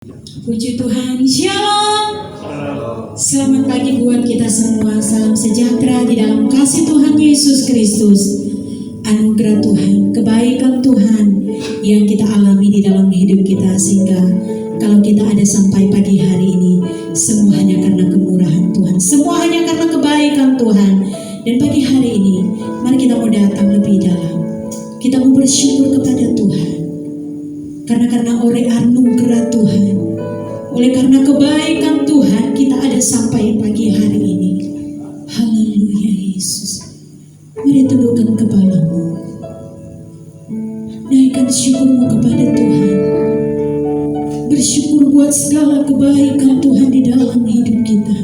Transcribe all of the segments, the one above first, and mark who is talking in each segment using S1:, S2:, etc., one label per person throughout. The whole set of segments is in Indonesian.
S1: Puji Tuhan, Shalom. Selamat pagi buat kita semua. Salam sejahtera di dalam kasih Tuhan Yesus Kristus. Anugerah Tuhan, kebaikan Tuhan yang kita alami di dalam hidup kita, sehingga kalau kita ada sampai pagi hari ini, semua hanya karena kemurahan Tuhan, semua hanya karena kebaikan Tuhan. Dan pagi hari ini, mari kita mau datang lebih dalam. Kita mau bersyukur kepada Tuhan. Karena oleh anugerah Tuhan, oleh karena kebaikan Tuhan, kita ada sampai pagi hari ini. Haleluya Yesus. Mari tundukkan kepalamu, naikkan syukurmu kepada Tuhan. Bersyukur buat segala kebaikan Tuhan di dalam hidup kita.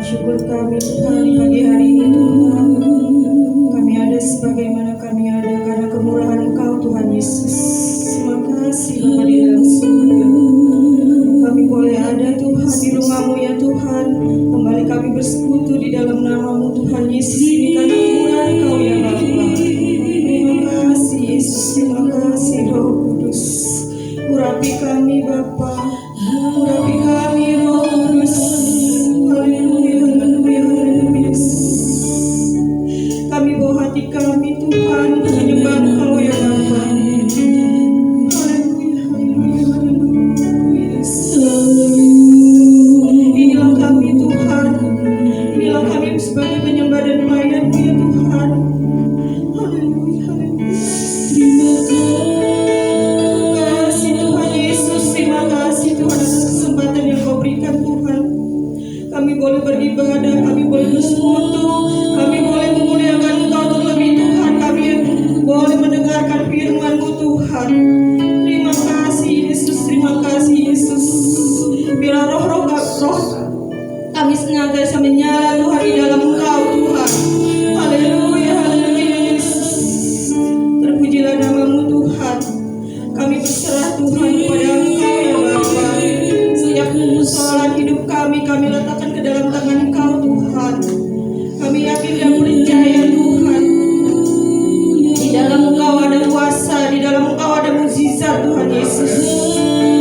S2: Syukur kami Tuhan di pagi hari ini Tuhan. Kami ada sebagaimana kami ada karena kemurahan Engkau Tuhan Yesus. Terima kasih Bapa di dalam surga. Kami boleh ada Tuhan di rumah-Mu ya Tuhan. Kembali kami bersekutu di dalam nama-Mu Tuhan Yesus. Ini karena kemurahan Engkau ya Bapa. Terima kasih Yesus. Terima kasih Roh Kudus. Urapi kami Bapa. Urapi kami Roh Kudus. Kami bawa hati kami Tuhan menyembah Engkau ya Bapa. Haleluya, haleluya, haleluya. Inilah kami Tuhan. Inilah kami sebagai penyembah dan pelayan-Mu ya Tuhan. Haleluya, haleluya. Terima kasih Tuhan Yesus. Terima kasih Tuhan atas kesempatan yang Kau berikan Tuhan. Kami boleh beribadah, kami boleh bersekutu, kami boleh memuliakan Engkau terlebih Tuhan, kami boleh mendengarkan firman-Mu Tuhan. Terima kasih Yesus, terima kasih Yesus. Bila roh kami senantiasa menyala Tuhan di dalam Engkau Tuhan. Haleluya, haleluya Yesus. Terpujilah nama-Mu Tuhan. Kami berserah Tuhan kepada Engkau ya Bapa. Sejak persoalan hidup kami letakkan ke dalam tangan Engkau Tuhan. Kami yakin dan percaya Tuhan, di dalam Engkau ada kuasa, di dalam Engkau ada mukjizat Tuhan Yesus.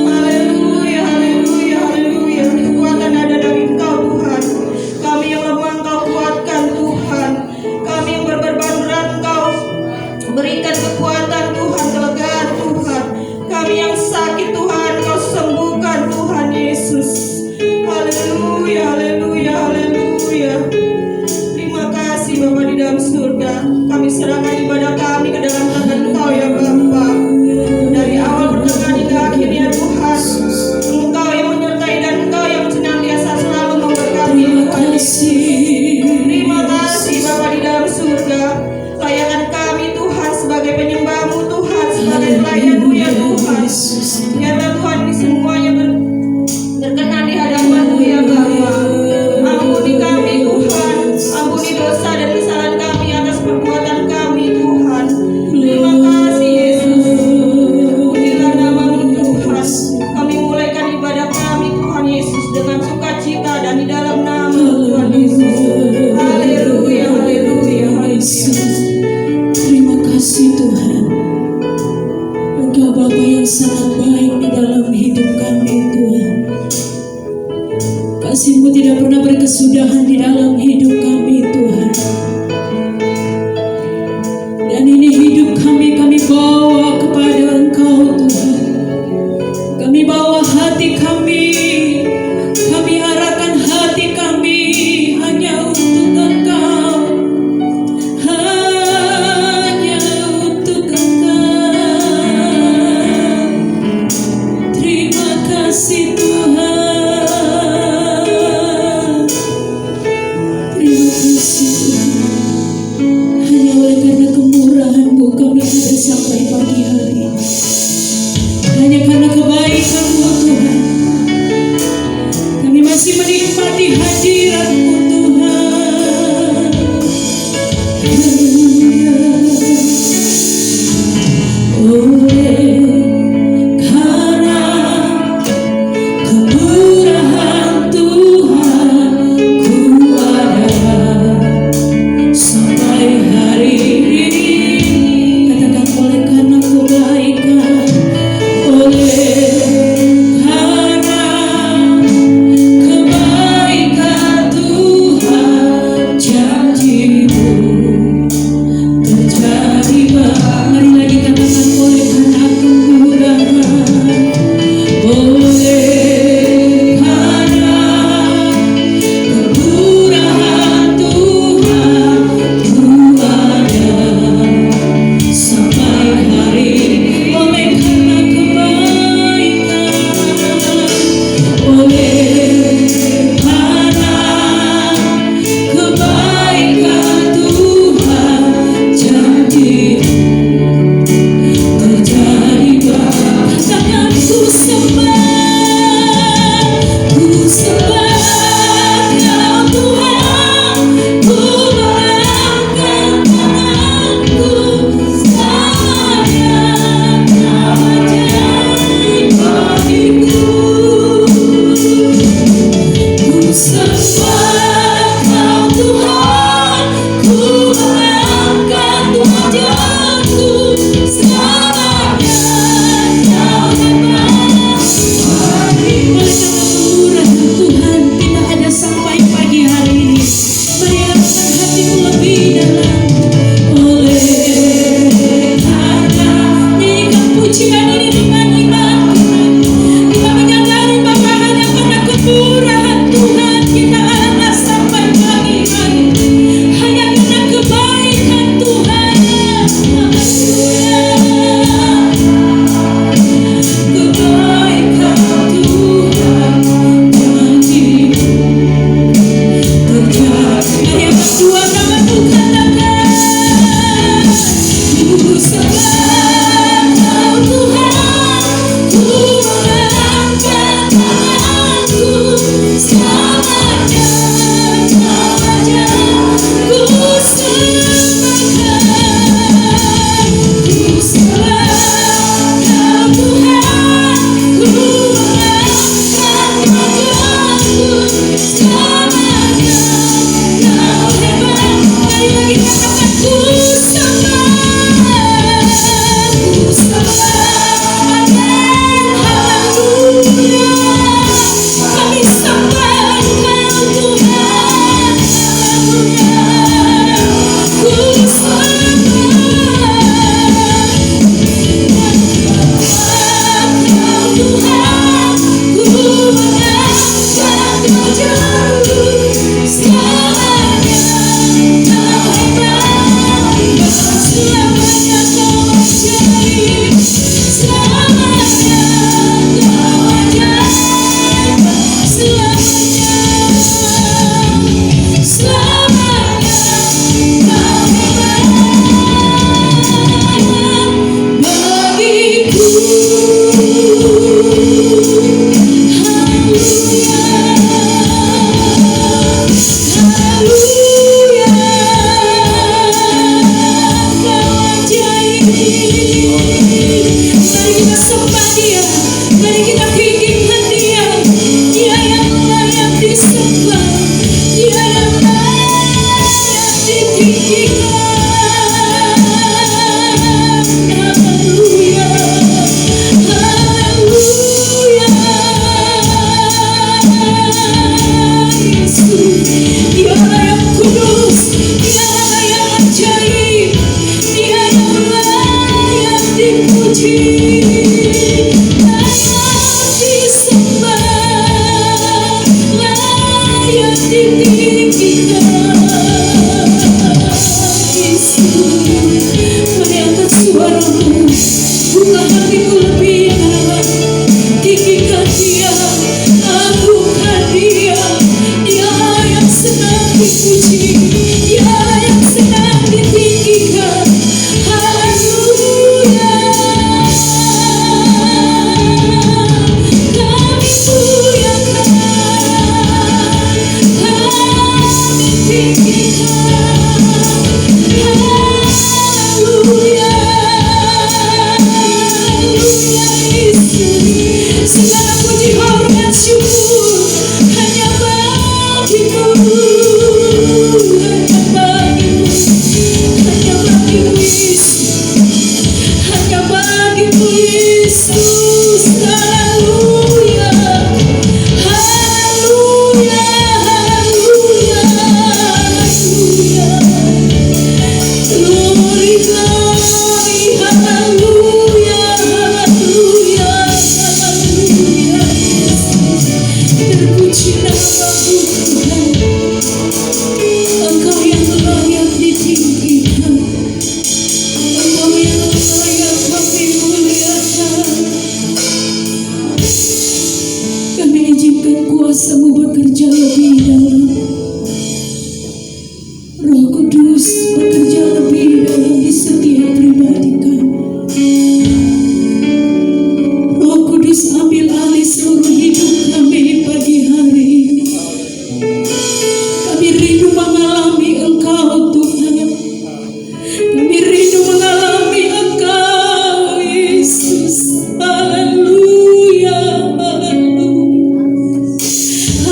S2: Haleluya, haleluya, haleluya. Kekuatan ada dari Engkau Tuhan. Kami yang lemah Engkau kuatkan Tuhan. Kami yang berbeban berat Engkau berikan kekuatan Tuhan, kelegaan Tuhan. Kami yang sakit Tuhan Engkau sembuhkan Tuhan Yesus. Haleluya, haleluya, haleluya. Terima kasih Bapa di dalam surga. Kami serahkan ibadah kami ke dalam tangan Engkau ya Bapa. Dari awal pertengahan hingga akhir ya Tuhan. Engkau yang menyertai dan Engkau yang senantiasa selalu memberkati Tuhan Yesus. Terima kasih Bapa di dalam surga. Layangan kami Tuhan sebagai penyembah-Mu Tuhan, sebagai pelayan-Mu ya Tuhan. Biarlah Tuhan ini semuanya berkenan di hadapan-Mu ya Bapa. Ampuni kami Tuhan, ampuni dosa dan kesalahan kami atas perbuatan kami Tuhan. Terima kasih Yesus. Pujilah nama-Mu Tuhan. Kami mulaikan ibadah kami Tuhan Yesus dengan sukacita dan di dalam nama Tuhan Yesus. Haleluya, haleluya, haleluya.
S1: Terima kasih Tuhan. Engkau Bapa yang sangat baik di dalam hidup kami Tuhan. Kasih-Mu tidak pernah berkesudahan di dalam hidup kami Tuhan. Dan ini hidup kami bawa kepada Engkau Tuhan. Kami bawa hati kami arahkan hati kami hanya untuk Engkau. Hanya untuk Engkau. Terima kasih Tuhan. Hanya oleh karena kemurahan-Mu kami ada sampai pagi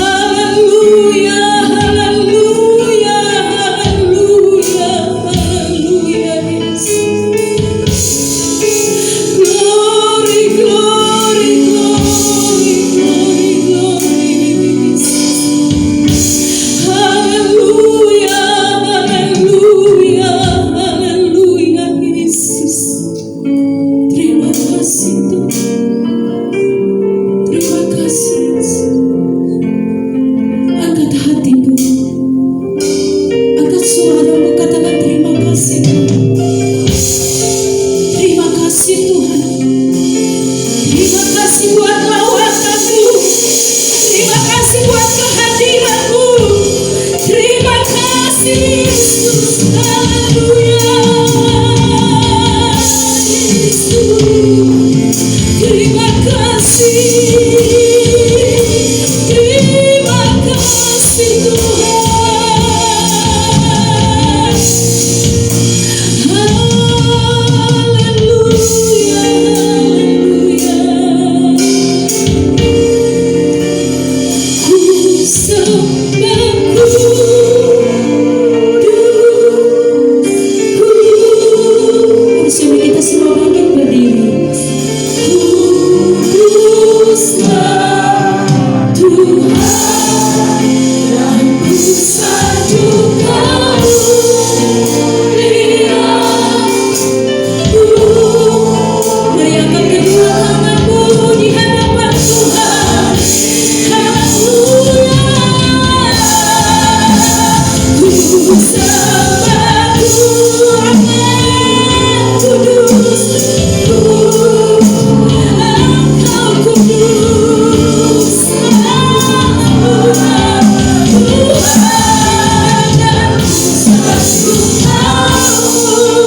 S2: Haleluya.
S1: kasih Tuhan. Terima kasih buat lawatanmu. Terima kasih buat kehadiranmu. Terima kasih Yesus. Haleluya. Yesus. Terima kasih. Terima kasih Tuhan. Haleluya. Ku sembah bersama kita semua bangkit berdiri. Kuduslah Tuhan, dan ku sanjungkan muliamu. Mari angkat kedua tanganmu di hadapan Tuhan. Haleluya. Ku sembah Tuhan kudus. Engkau kudus. Tuhan, dan ku sanjungkan mulia.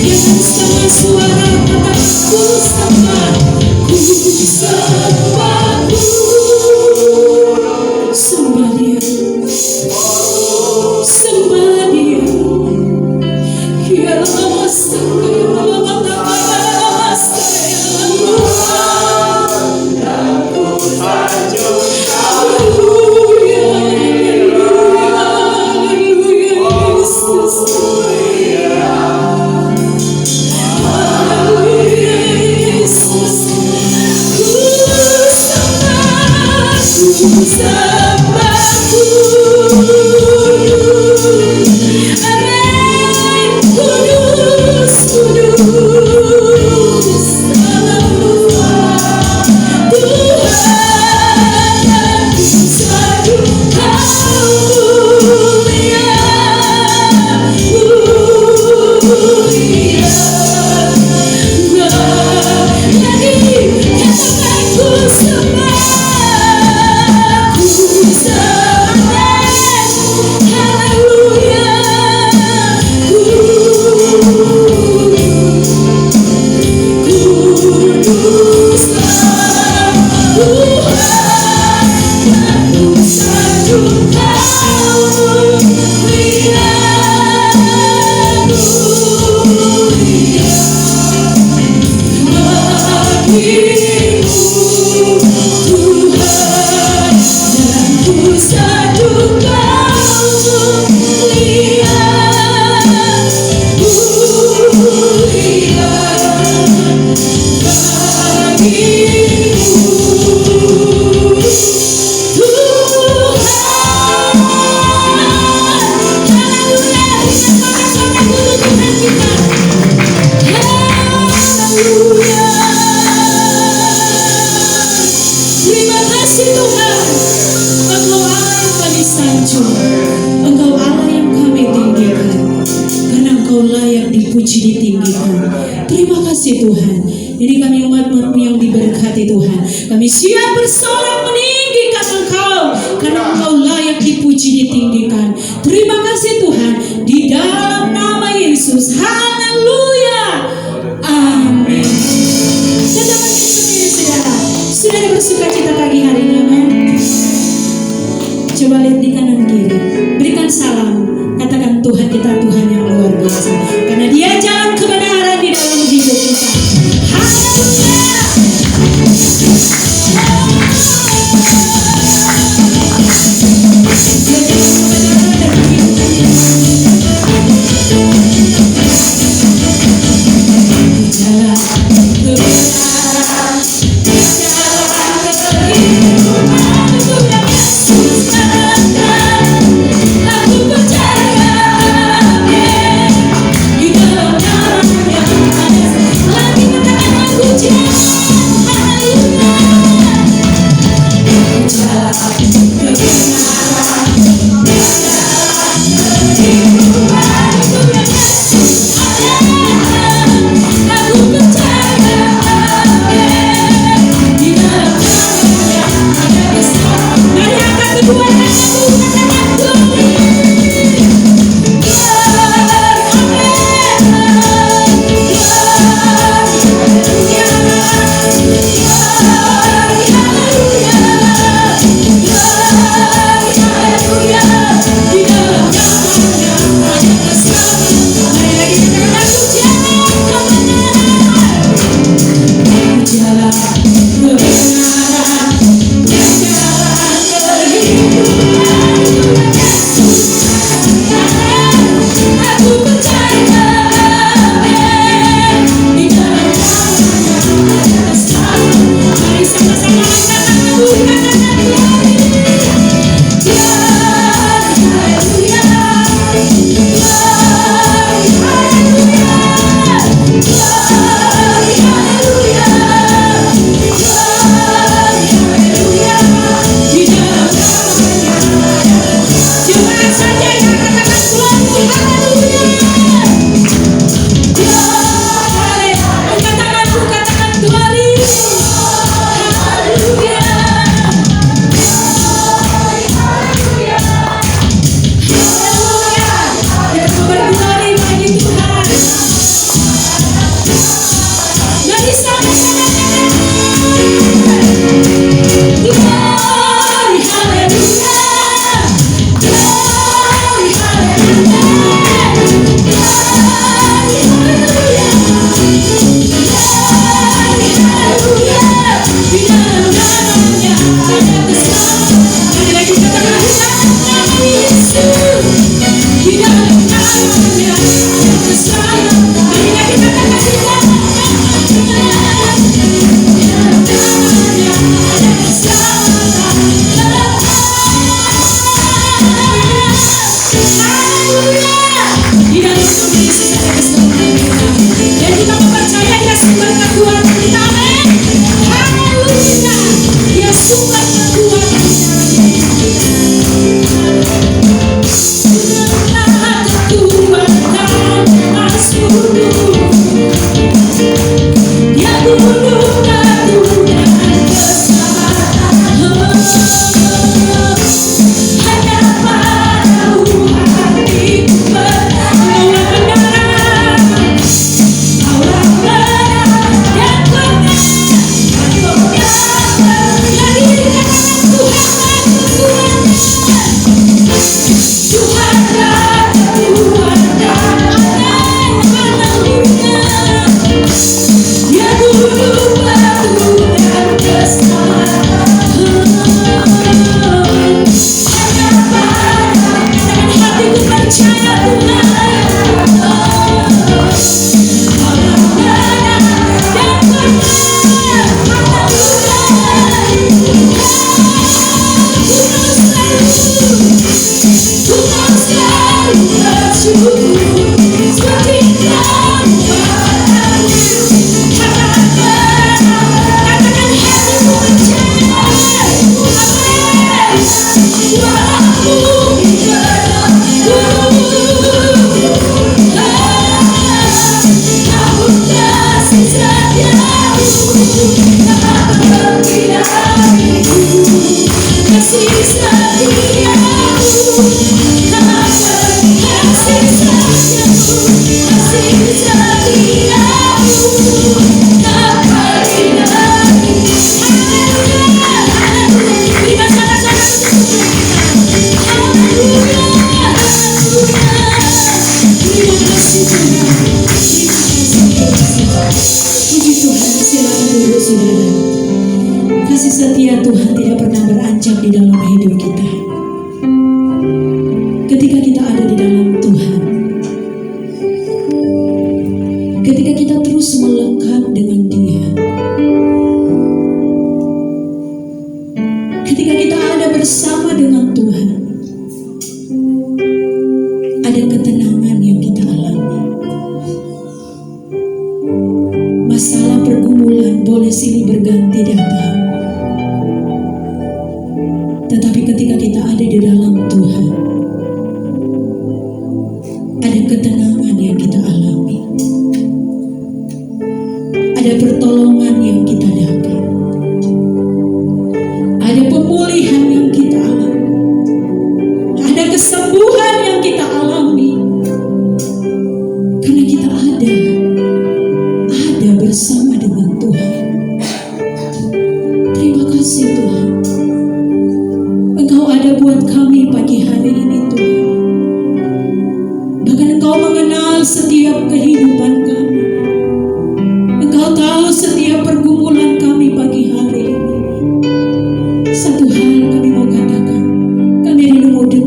S1: Yang sama suara kataku sembah, ku sembah, sembah Dia, sembah Dia. Ya terima kasih Tuhan. Engkau Allah yang kami sanjung, Engkau Allah yang kami tinggikan, karena Engkau layak dipuji ditinggikan. Terima kasih Tuhan. Jadi kami umat-umat-Mu yang diberkati Tuhan, kami siap bersorak meninggikan Engkau, karena Engkau layak dipuji ditinggikan. Terima kasih Tuhan, di dalam nama Yesus. Haleluya. Amin. Tetap sendiri saudara. Saudara bersuka cita pagi hari ini, amin. Coba lihat di kanan kiri, berikan salam, katakan Tuhan kita Tuhan yang luar biasa, karena Dia jalan kebenaran di dalam hidup kita. Haleluya. Aku percaya di dalam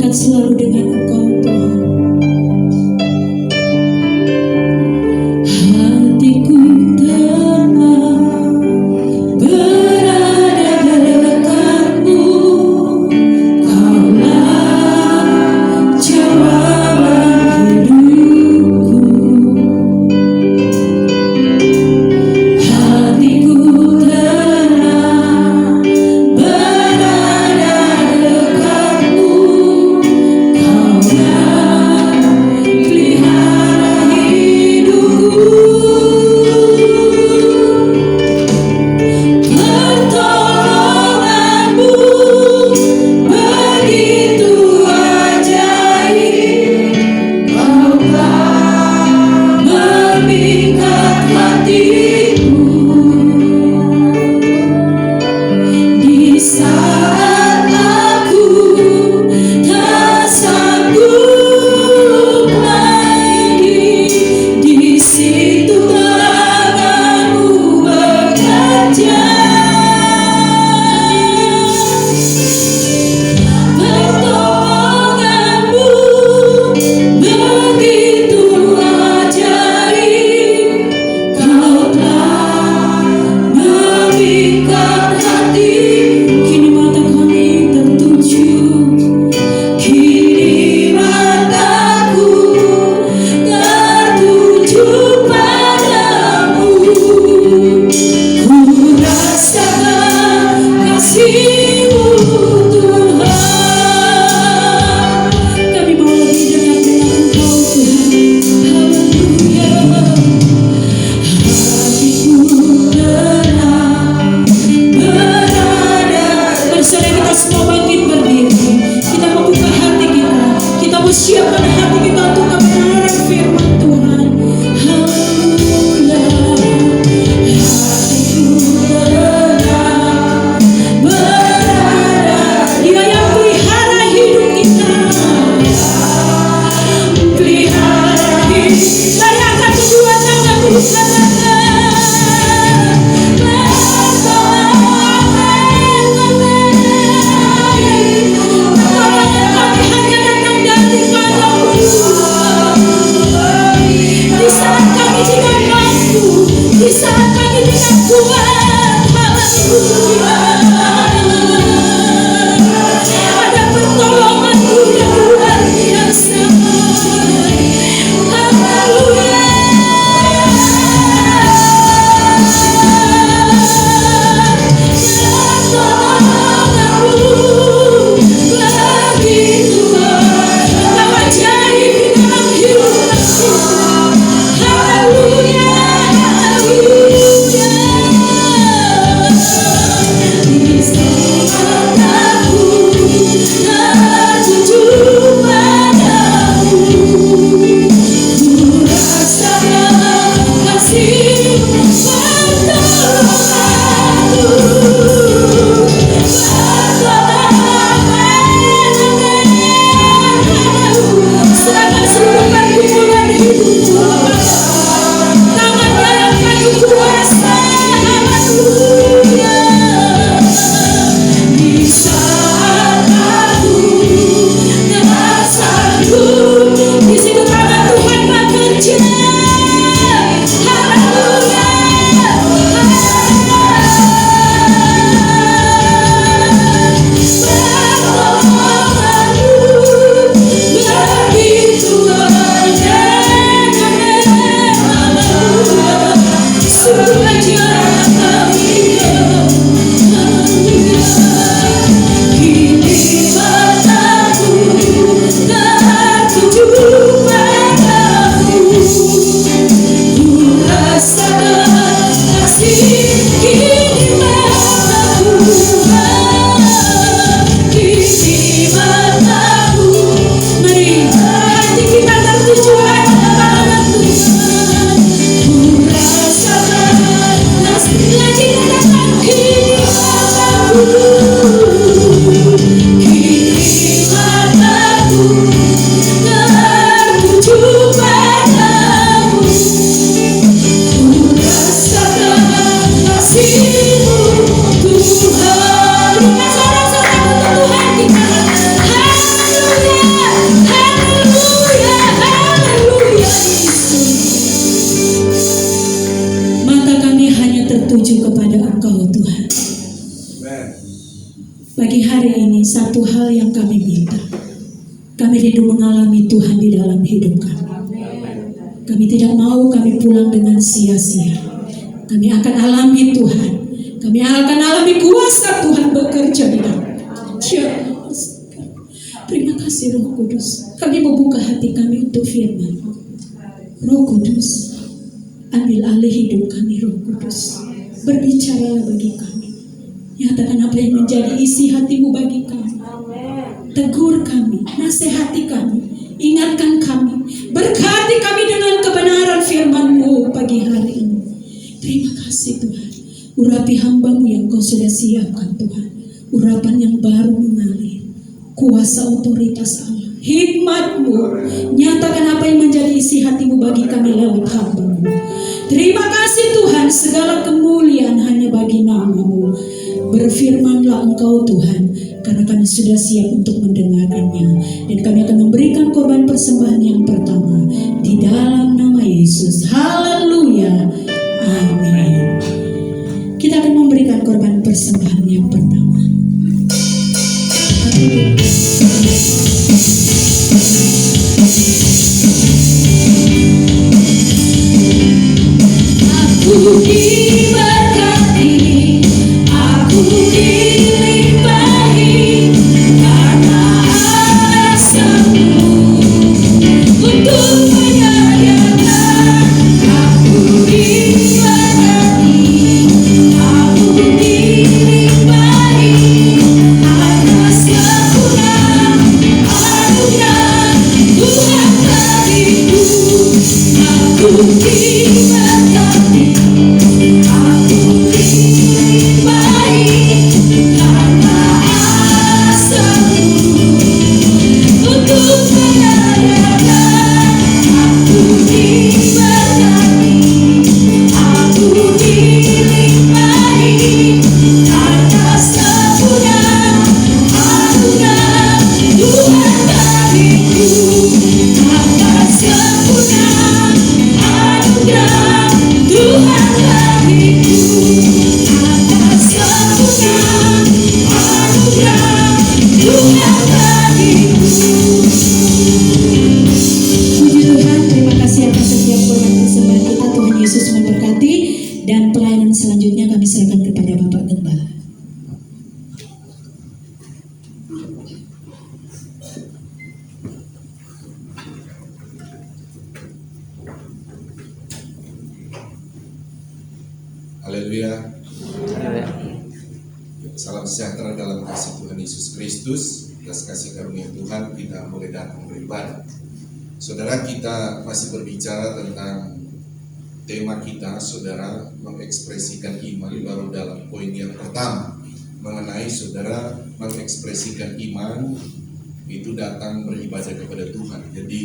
S1: dekat selalu dengan Engkau Tuhan. Hatiku tenang berada dekatmu, Kaulah jawaban hidupku. Hatiku tenang berada dekatmu, Kaulah pelihara hidupku. Pertolonganmu begitu ajaib, Kaulah memikat hatiku. Di saat aku tak sanggup lagi, di situ tanganmu bekerja. Pertolonganmu begitu ajaib, Kaulah memikat hati. Kini mata kami tertuju, kini mataku tertuju padamu. Ku rasakan kasih-Mu Tuhan. Kami mau lebih dekat dengan Engkau Tuhan. Haleluya. Hatiku tenang berada. Bersama kita semua bangkit berdiri. Kita membuka hati kita. Kita mau siapkan hati kita untuk mendengarkan firman Tuhan. Haleluya. Hatiku tenang berada. Dia yang pelihara hidup kita. Pelihara hidup. Layakkan kedua tangan bersama. Pertolongan kami hanya datang dari Padamu Kami rindu mengalami Tuhan di dalam hidup kami. Kami tidak mau kami pulang dengan sia-sia. Kami akan alami Tuhan. Kami akan alami kuasa Tuhan bekerja di dalam kami. Terima kasih Roh Kudus. Kami membuka hati kami untuk firman. Roh Kudus, ambil alih hidup kami Roh Kudus. Berbicaralah bagi kami. Nyatakan apa yang menjadi isi hatimu bagi kami. Tegur kami, nasihati kami, ingatkan kami, berkati kami dengan kebenaran firman-Mu pagi hari ini. Terima kasih Tuhan. Urapi hamba-Mu yang Kau sudah siapkan Tuhan. Urapan yang baru mengalir. Kuasa otoritas Allah, hikmat-Mu, nyatakan apa yang menjadi isi hati-Mu bagi kami lewat hamba-Mu. Terima kasih Tuhan, segala kemuliaan hanya bagi nama-Mu. Berfirmanlah Engkau Tuhan, karena kami sudah siap untuk mendengarkannya. Dan kami akan memberikan korban persembahan yang pertama di dalam nama Yesus. Haleluya, amin. Kita akan memberikan korban persembahan yang pertama. Aku diberkati, aku dilimpahi karena alasan-Mu untuk menyayangi. Aku diberkati, aku dilimpahi karena sempurna anugerah Tuhan bagiku. Aku diberkati, aku dilimpahi karena alasan-Mu untuk menyayangi. Aku diberkati, aku dilimpahi karena sempurna anugerah Tuhan bagiku. Karena sempurna anugerah Tuhan bagiku. Karena sempurna anugerah Tuhan bagiku. Puji Tuhan, terima kasih atas setiap korban persembahan kita. Tuhan Yesus memberkati. Dan pelayanan selanjutnya kami serahkan kepada Bapak Gembala.
S3: Haleluya. Salam sejahtera dalam kasih Tuhan Yesus Kristus. Atas kasih karunia Tuhan kita boleh datang beribadah. Saudara, kita masih berbicara tentang tema kita, saudara, mengekspresikan iman. Baru dalam poin yang pertama mengenai saudara mengekspresikan iman itu datang beribadah kepada Tuhan. Jadi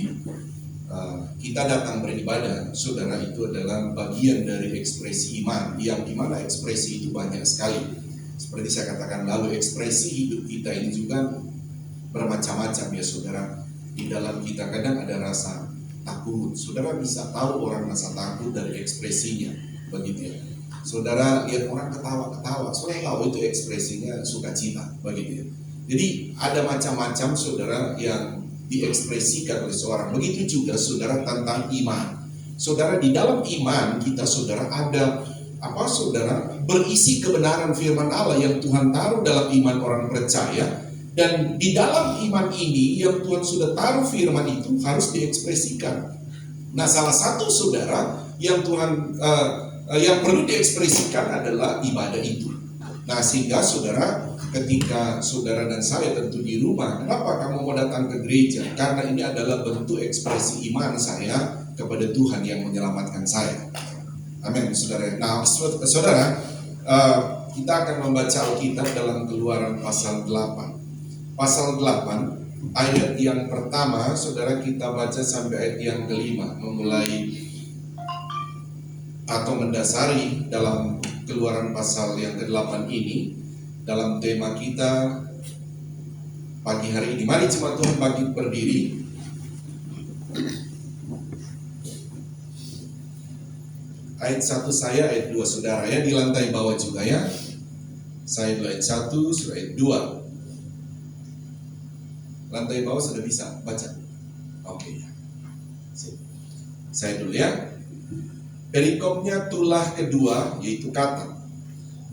S3: kita datang beribadah, saudara, itu adalah bagian dari ekspresi iman, yang dimana ekspresi itu banyak sekali. Seperti saya katakan lalu, ekspresi hidup kita ini juga bermacam-macam ya saudara. Di dalam kita kadang ada rasa takut. Saudara bisa tahu orang rasa takut dari ekspresinya, begitu ya. Saudara lihat orang ketawa-ketawa, saudara tahu itu ekspresinya sukacita, begitu ya. Jadi ada macam-macam saudara yang diekspresikan oleh seorang. Begitu juga saudara tentang iman. Saudara, di dalam iman kita saudara ada apa saudara? Berisi kebenaran firman Allah yang Tuhan taruh dalam iman orang percaya. Dan di dalam iman ini yang Tuhan sudah taruh firman itu harus diekspresikan. Nah, salah satu saudara yang Tuhan yang perlu diekspresikan adalah ibadah itu. Nah, sehingga saudara, ketika saudara dan saya tentu di rumah, kenapa kamu mau datang ke gereja? Karena ini adalah bentuk ekspresi iman saya kepada Tuhan yang menyelamatkan saya. Amin, saudara. Nah, saudara, kita akan membaca Alkitab dalam Keluaran pasal 8. Pasal 8, ayat yang pertama, saudara, kita baca sampai ayat yang kelima, memulai atau mendasari dalam Keluaran pasal yang ke-8 ini, dalam tema kita pagi hari ini. Mari jemaat Tuhan bangkit berdiri. Ayat 1 saya, ayat 2 saudara ya, di lantai bawah juga ya. Saya dulu ayat 1, ayat 2. Lantai bawah sudah bisa baca? Oke ya. Sip. Saya dulu ya. Perikopnya tulah kedua, yaitu kata.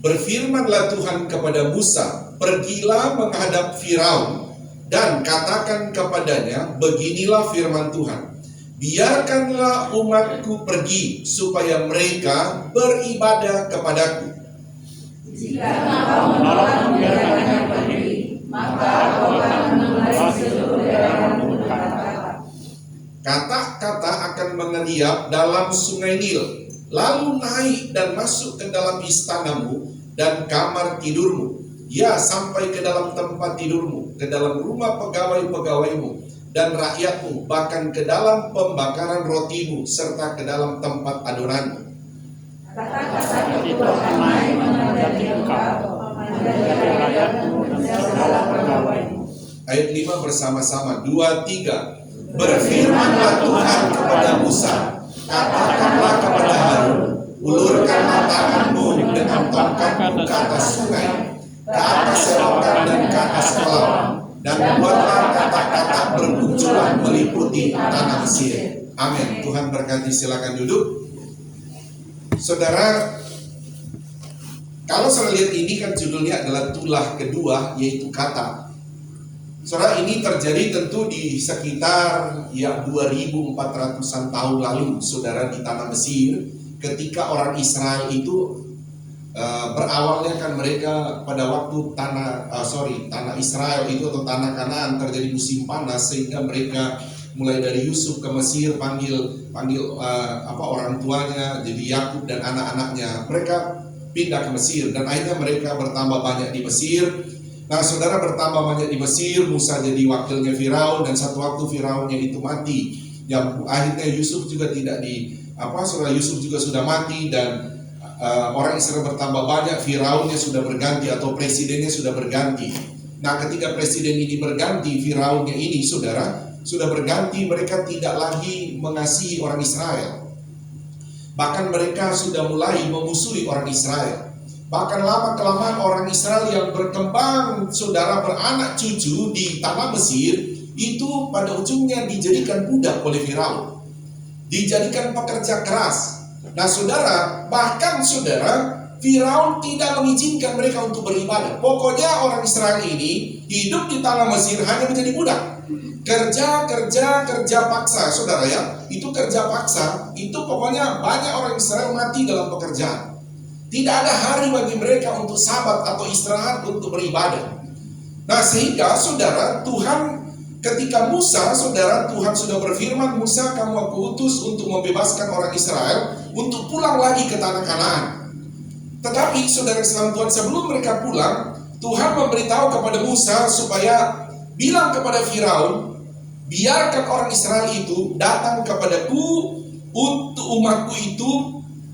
S3: Berfirmanlah Tuhan kepada Musa, pergilah menghadap Firaun dan katakan kepadanya, beginilah firman Tuhan. Biarkanlah umatku pergi supaya mereka beribadah kepadaku.
S4: Jika engkau menolak membiarkannya pergi, maka engkau akan menulari seluruh daerah untuk kata-kata.
S3: Kata-kata akan mengeriap dalam sungai Nil, lalu naik dan masuk ke dalam istanamu dan kamar tidurmu, ya sampai ke dalam tempat tidurmu, ke dalam rumah pegawai-pegawaimu dan rakyatmu, bahkan ke dalam pembakaran rotimu, serta ke dalam tempat adoranmu.
S4: Kata-kata itu akan naik menghadapi engkau, menghadapi rakyatmu dan segala pegawaimu.
S3: Ayat 5 bersama-sama, 2, 3. Berfirmanlah Tuhan kepada Musa, katakanlah kepada Harun, ulurkanlah tanganmu dengan tongkatmu ke atas sungai, ke atas selokan dan ke atas kolam, dan buatlah kata-kata bermunculan meliputi tanah Mesir. Amin. Tuhan berkati, silakan duduk. Saudara, kalau saudara lihat ini kan judulnya adalah tulah kedua, yaitu kata. Saudara, ini terjadi tentu di sekitar 2400-an tahun lalu, saudara, di tanah Mesir, ketika orang Israel itu berawalnya kan mereka pada waktu tanah Israel itu atau tanah Kanaan terjadi musim panas, sehingga mereka mulai dari Yusuf ke Mesir panggil orang tuanya, jadi Yakub dan anak-anaknya, mereka pindah ke Mesir dan akhirnya mereka bertambah banyak di Mesir. Nah, saudara, bertambah banyak di Mesir, Musa jadi wakilnya Firaun dan satu waktu Firaunnya itu mati. Yang akhirnya Yusuf juga saudara, Yusuf juga sudah mati dan orang Israel bertambah banyak, Firaunnya sudah berganti atau presidennya sudah berganti. Nah, ketika presiden ini berganti, Firaunnya ini, saudara, sudah berganti, mereka tidak lagi mengasihi orang Israel. Bahkan mereka sudah mulai memusuhi orang Israel. Bahkan lama-kelamaan orang Israel yang berkembang, saudara, beranak cucu di tanah Mesir, itu pada ujungnya dijadikan budak oleh Firaun. Dijadikan pekerja keras. Nah, saudara, bahkan saudara, Firaun tidak mengizinkan mereka untuk beribadah. Pokoknya orang Israel ini hidup di tanah Mesir hanya menjadi budak. Kerja paksa, saudara ya. Itu kerja paksa, itu pokoknya banyak orang Israel mati dalam pekerjaan. Tidak ada hari bagi mereka untuk sabat atau istirahat untuk beribadah. Nah, sehingga saudara, Tuhan ketika Musa, saudara, Tuhan sudah berfirman, Musa, kamu aku utus untuk membebaskan orang Israel untuk pulang lagi ke tanah Kanaan. Tetapi saudara sekalian Tuhan, sebelum mereka pulang, Tuhan memberitahu kepada Musa supaya bilang kepada Firaun, biarkan orang Israel itu datang kepadaku untuk umatku itu.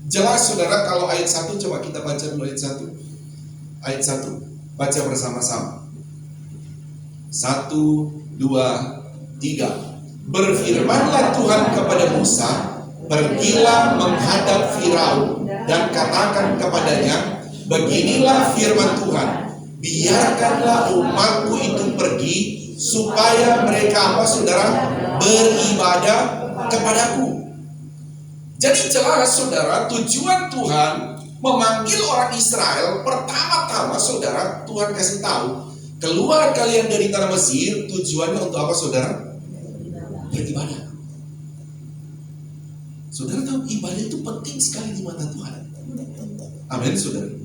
S3: Jelas saudara, kalau ayat 1, coba kita baca dulu ayat 1. Ayat 1, baca bersama-sama. 1, 2, 3. Berfirmanlah Tuhan kepada Musa, pergilah menghadap Firaun dan katakan kepadanya, beginilah firman Tuhan, biarkanlah umatku itu pergi supaya mereka saudara, beribadah kepadaku. Jadi jelas saudara, tujuan Tuhan memanggil orang Israel pertama-tama, saudara, Tuhan kasih tahu, keluar kalian dari tanah Mesir, tujuannya untuk apa, saudara? Beribadah. Saudara tahu ibadah itu penting sekali di mata Tuhan. Amin, saudara.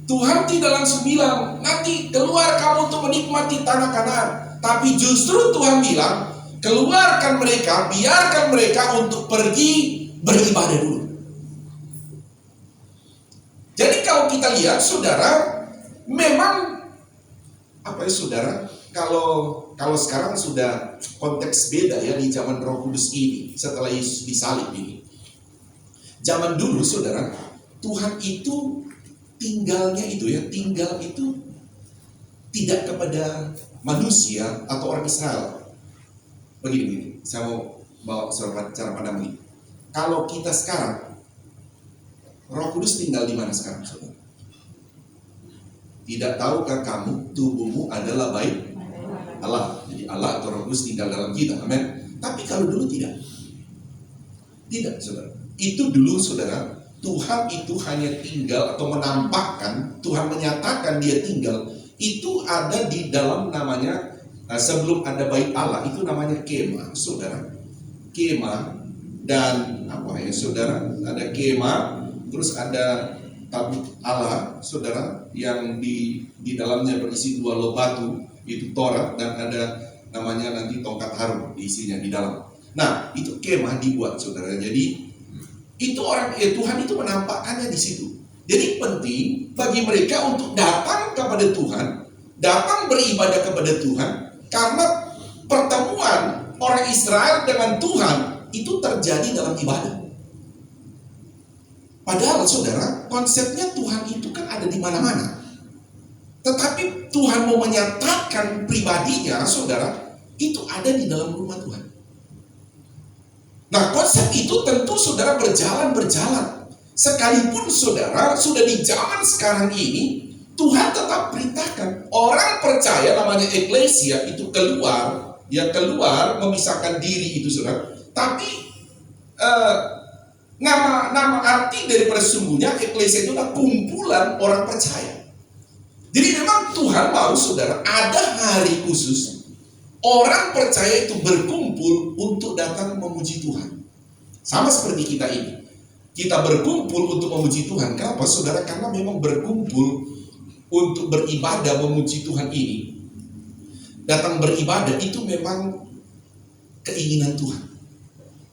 S3: Tuhan tidak langsung bilang, nanti keluar kamu untuk menikmati tanah Kanaan. Tapi justru Tuhan bilang, keluarkan mereka, biarkan mereka untuk pergi beribadah dulu. Jadi kalau kita lihat, saudara, memang apa ya, saudara? Kalau sekarang sudah konteks beda ya di zaman Roh Kudus ini, setelah Yesus disalib ini. Zaman dulu, saudara, Tuhan itu tinggal itu tidak kepada manusia atau orang Israel. Begini, saya mau bawa cara pandang ini. Kalau kita sekarang, Roh Kudus tinggal di mana sekarang, saudara? Tidak tahukah kamu tubuhmu adalah Allah. Jadi Allah atau Roh Kudus tinggal dalam kita. Amin. Tapi kalau dulu tidak. Tidak, saudara. Itu dulu, saudara, Tuhan itu hanya tinggal atau menampakkan, Tuhan menyatakan dia tinggal, itu ada di dalam namanya, sebelum ada bait Allah, itu namanya kemah, saudara. Kemah dan saudara, ada kemah, terus ada tabut Allah, saudara, yang di dalamnya berisi 2 loh batu, itu Taurat, dan ada namanya nanti tongkat Harun diisinya di dalam. Nah, itu kemah dibuat, saudara. Jadi itu Tuhan itu menampakkannya di situ. Jadi penting bagi mereka untuk datang kepada Tuhan, datang beribadah kepada Tuhan, karena pertemuan orang Israel dengan Tuhan itu terjadi dalam ibadah. Padahal, saudara, konsepnya Tuhan itu kan ada di mana-mana. Tetapi Tuhan mau menyatakan pribadinya, saudara, itu ada di dalam rumah Tuhan. Nah, konsep itu tentu saudara berjalan. Sekalipun saudara sudah di zaman sekarang ini, Tuhan tetap perintahkan orang percaya namanya eklesia itu keluar memisahkan diri itu, saudara. Tapi nama arti daripada sungguhnya eklesia itu adalah kumpulan orang percaya. Jadi memang Tuhan mau, saudara, ada hari khusus orang percaya itu berkumpul untuk datang memuji Tuhan. Sama seperti kita ini. Kita berkumpul untuk memuji Tuhan. Kenapa, saudara? Karena memang berkumpul untuk beribadah memuji Tuhan ini. Datang beribadah itu memang keinginan Tuhan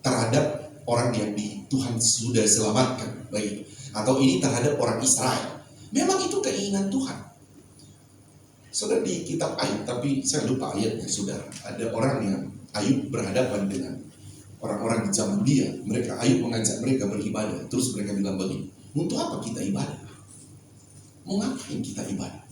S3: terhadap orang yang Tuhan sudah selamatkan. Baik. Atau ini terhadap orang Israel. Memang itu keinginan Tuhan. Saudara, di kitab Ayub, tapi saya lupa ayatnya, saudara. Ada orang yang Ayub berhadapan dengan orang-orang di zaman dia. Ayub mengajak mereka beribadah. Terus mereka bilang begini, untuk apa kita ibadah? Mau ngapain kita ibadah?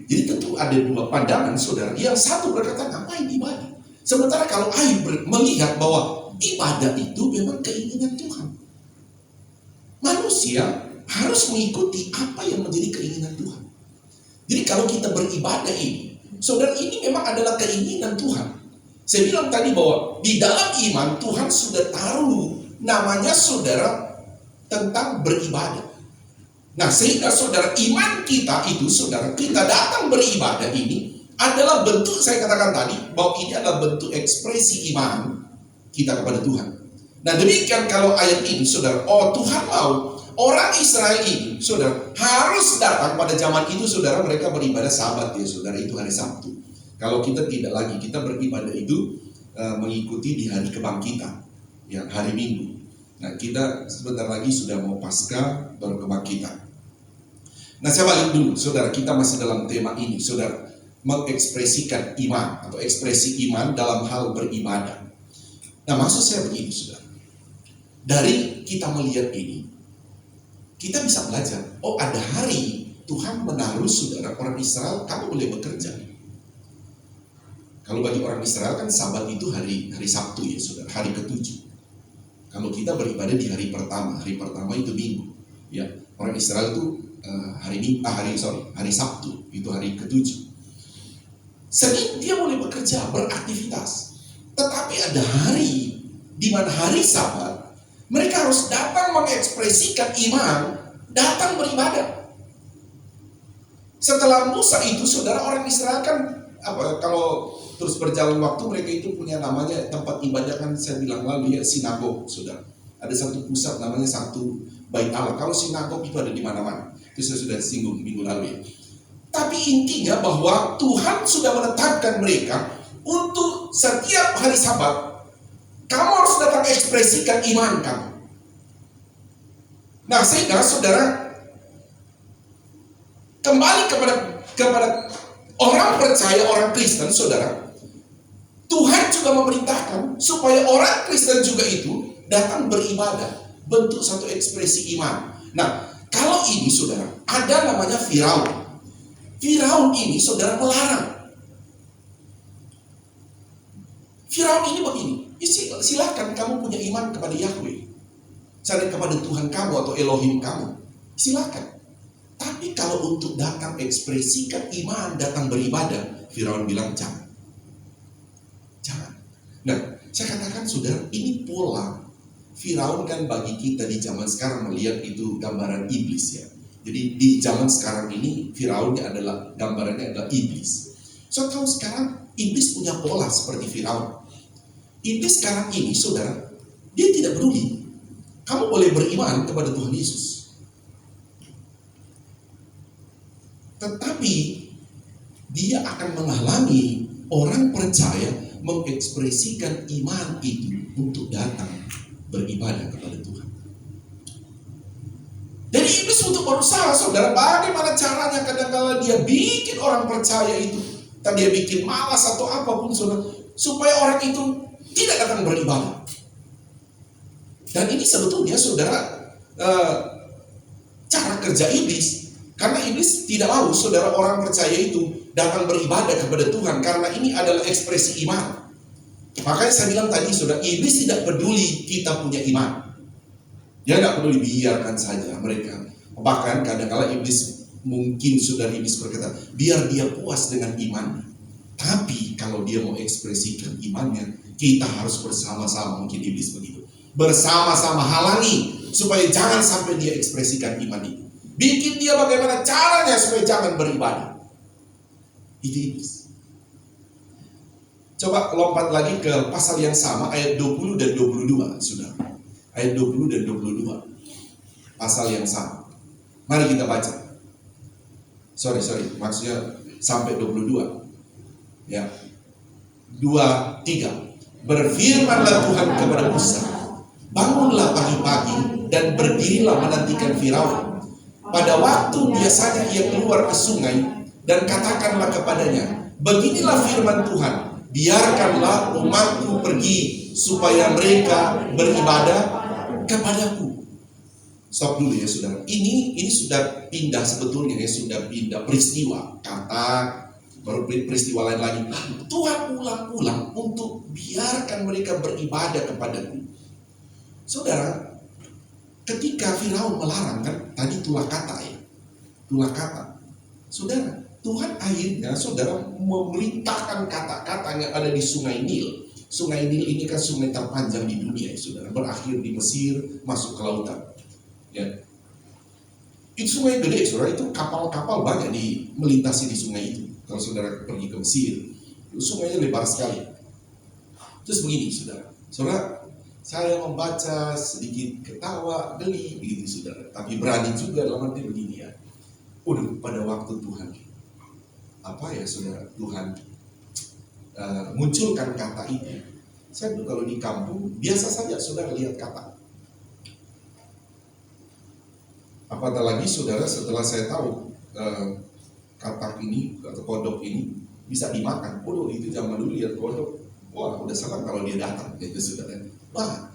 S3: Jadi tentu ada 2 pandangan, saudara. Yang satu berkata, ngapain ibadah? Sementara kalau Ayub melihat bahwa ibadah itu memang keinginan Tuhan. Manusia harus mengikuti apa yang menjadi keinginan Tuhan. Jadi kalau kita beribadah ini, saudara, ini memang adalah keinginan Tuhan. Saya bilang tadi bahwa di dalam iman Tuhan sudah taruh namanya, saudara, tentang beribadah. Nah, sehingga saudara, iman kita itu, saudara, kita datang beribadah ini adalah bentuk, saya katakan tadi, bahwa ini adalah bentuk ekspresi iman kita kepada Tuhan. Nah, demikian kalau ayat ini, saudara, Tuhan mau orang Israel ini, saudara, harus datang pada zaman itu, saudara, mereka beribadah Sabat ya, saudara, itu hari Sabtu. Kalau kita tidak lagi, kita beribadah itu mengikuti di hari kebangkitan, ya, hari Minggu. Nah, kita sebentar lagi sudah mau Paskah, baru kebangkitan. Nah, saya balik dulu, saudara, kita masih dalam tema ini, saudara, mengekspresikan iman atau ekspresi iman dalam hal beribadah. Nah, maksud saya begini, saudara, dari kita melihat ini, kita bisa belajar, ada hari Tuhan menaruh, saudara, orang Israel, kamu boleh bekerja. Kalau bagi orang Israel kan Sabat itu hari Sabtu ya, saudara, hari ke-7. Kalau kita beribadah di hari pertama itu Minggu. Ya, orang Israel itu hari Sabtu itu hari ke-7. Senin dia boleh bekerja, beraktivitas. Tetapi ada hari di mana hari Sabat mereka harus datang mengekspresikan iman, datang beribadah. Setelah Musa itu, saudara, orang Israel kan kalau terus berjalan waktu, mereka itu punya namanya tempat ibadah, kan saya bilang lalu ya, sinagog, saudara. Ada satu pusat namanya satu bait Allah. Kalau sinagog itu ada di mana-mana. Itu saya sudah singgung minggu lalu ya. Tapi intinya bahwa Tuhan sudah menetapkan mereka untuk setiap hari Sabat, kamu harus datang ekspresikan iman kamu. Nah, sehingga saudara kembali kepada orang percaya, orang Kristen, saudara, Tuhan juga memerintahkan supaya orang Kristen juga itu datang beribadah, bentuk satu ekspresi iman. Nah, kalau ini, saudara, ada namanya Firaun. Firaun ini, saudara, melarang. Firaun ini begini, silakan kamu punya iman kepada Yahweh, cari kepada Tuhan kamu atau Elohim kamu, silakan. Tapi kalau untuk datang ekspresikan iman, datang beribadah, Firaun bilang jangan. Jangan. Nah, saya katakan saudara, ini pola Firaun kan bagi kita di zaman sekarang melihat itu gambaran iblis ya. Jadi di zaman sekarang ini Firaunnya adalah gambarannya adalah iblis. So tahu sekarang iblis punya pola seperti Firaun. Iblis sekarang ini saudara, dia tidak peduli. Kamu boleh beriman kepada Tuhan Yesus, tetapi dia akan menghalangi orang percaya mengekspresikan iman itu untuk datang beribadah kepada Tuhan. Jadi iblis untuk berusaha, saudara, bagaimana caranya kadang-kala dia bikin orang percaya itu, tadi dia bikin malas atau apapun, saudara, supaya orang itu tidak datang beribadah. Dan ini sebetulnya, saudara, cara kerja iblis, karena iblis tidak mau, saudara, orang percaya itu datang beribadah kepada Tuhan, karena ini adalah ekspresi iman. Makanya saya bilang tadi, saudara, iblis tidak peduli kita punya iman. Dia tidak peduli, biarkan saja mereka. Bahkan kadang-kala iblis, mungkin saudara, iblis berkata, biar dia puas dengan imannya. Tapi kalau dia mau ekspresikan imannya, kita harus bersama-sama, mungkin iblis begitu, bersama-sama halangi supaya jangan sampai dia ekspresikan iman itu. Bikin dia bagaimana caranya supaya jangan beribadah. Itu iblis. Coba lompat lagi ke pasal yang sama, ayat 20 dan 22, saudara. Ayat 20 dan 22. Pasal yang sama. Mari kita baca. Sorry, maksudnya sampai 22. Ya. 2, 3. Berfirmanlah Tuhan kepada Musa, bangunlah pagi-pagi dan berdirilah menantikan Firaun. Pada waktu biasanya ia keluar ke sungai, dan katakanlah kepadanya, beginilah firman Tuhan, biarkanlah umatku pergi supaya mereka beribadah kepadaku. Stop dulu ya saudara. Ini sudah pindah sebetulnya ya, sudah pindah peristiwa. Kata baru peristiwa lain lagi. Tuhan ulang-ulang untuk biarkan mereka beribadah kepadaku. Saudara, ketika Firaun melarang kan, tadi tulah kata ya. Tulah kata. Saudara, Tuhan akhirnya saudara memerintahkan kata-kata yang ada di Sungai Nil. Sungai Nil ini kan sungai terpanjang di dunia ya saudara. Berakhir di Mesir, masuk ke lautan. Ya. Itu sungai gede saudara, itu kapal-kapal banyak melintasi di sungai itu. Kalau saudara pergi ke Mesir, itu sungainya lebar sekali. Terus begini saudara, saya membaca sedikit ketawa, geli begitu saudara. Tapi berani juga dalam arti begini ya. Udah pada waktu Tuhan, apa ya saudara, Tuhan munculkan kata ini. Saya dulu kalau di kampung biasa saja saudara lihat kata. Apatah lagi saudara setelah saya tahu katak ini atau kodok ini bisa dimakan. Waduh, itu zaman dulu lihat kodok, wah udah senang kalau dia datang gitu saudara. Wah.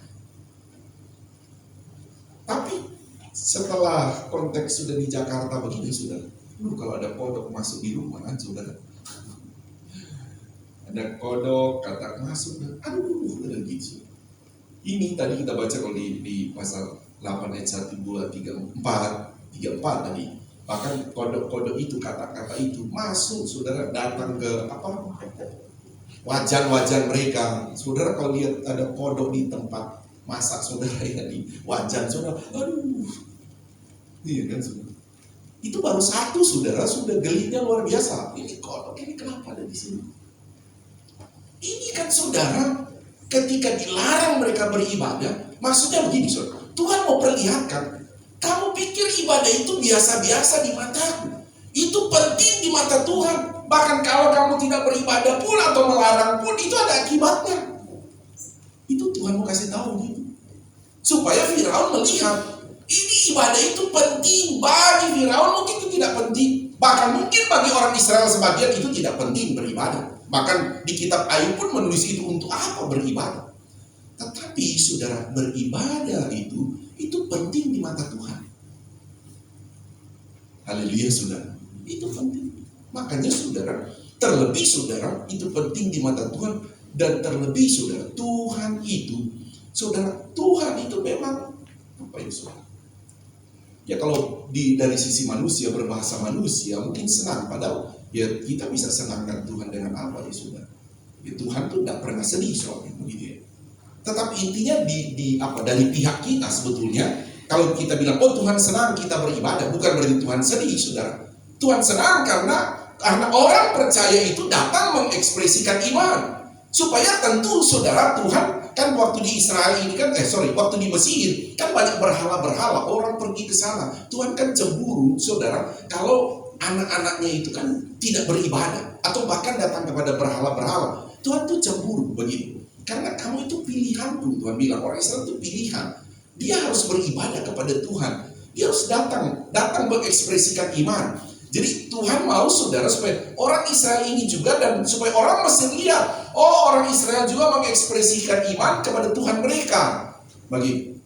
S3: Tapi setelah konteks sudah di Jakarta begini saudara, kalau ada kodok masuk di rumah saudara, ada kodok katak masuk, aduh udah gitu. Ini tadi kita baca kalau di pasal 8 ayat 1, 2, 3, 4 tadi. Bahkan kodok-kodok itu, kata-kata itu masuk saudara, datang ke wajan-wajan mereka. Saudara kalau lihat ada kodok di tempat masak saudara ya, di wajan saudara, aduh. Iya kan saudara. Itu baru satu saudara, sudah gelinya luar biasa. Ini kodok ini kenapa ada di sini? Ini kan saudara, ketika dilarang mereka beribadah, maksudnya begini saudara, Tuhan mau perlihatkan, kamu pikir ibadah itu biasa-biasa di mataku, itu penting di mata Tuhan. Bahkan kalau kamu tidak beribadah pun atau melarang pun, itu ada akibatnya. Itu Tuhan mau kasih tahu gitu, supaya Firaun melihat ini ibadah itu penting. Bagi Firaun mungkin itu tidak penting, bahkan mungkin bagi orang Israel sebagian itu tidak penting beribadah. Bahkan di kitab Ayub pun menulis itu, untuk apa beribadah. Tetapi saudara, beribadah itu penting di mata Tuhan. Haleluya saudara, itu penting. Makanya saudara, terlebih saudara, itu penting di mata Tuhan. Dan terlebih saudara, Tuhan itu memang apa ya saudara? Ya kalau dari sisi manusia, berbahasa manusia mungkin senang, padahal Ya kita bisa senangkan Tuhan dengan apa ya sudah. Ya, Tuhan tuh tidak pernah sedih soalnya begitu ya. Tetapi intinya dari pihak kita sebetulnya, kalau kita bilang oh Tuhan senang kita beribadah, bukan berarti Tuhan sedih, saudara. Tuhan senang karena orang percaya itu datang mengekspresikan iman. Supaya tentu saudara, Tuhan kan waktu di Israel ini kan waktu di Mesir kan banyak berhala-berhala, orang pergi ke sana. Tuhan kan cemburu saudara kalau anak-anaknya itu kan tidak beribadah atau bahkan datang kepada berhala-berhala. Tuhan tuh cemburu begitu. Karena kamu itu pilihanku, Tuhan bilang. Orang Israel itu pilihan. Dia harus beribadah kepada Tuhan. Dia harus datang mengekspresikan iman. Jadi Tuhan mau saudara supaya orang Israel ini juga, dan supaya orang Mesir lihat, oh orang Israel juga mengekspresikan iman kepada Tuhan mereka. Begitu.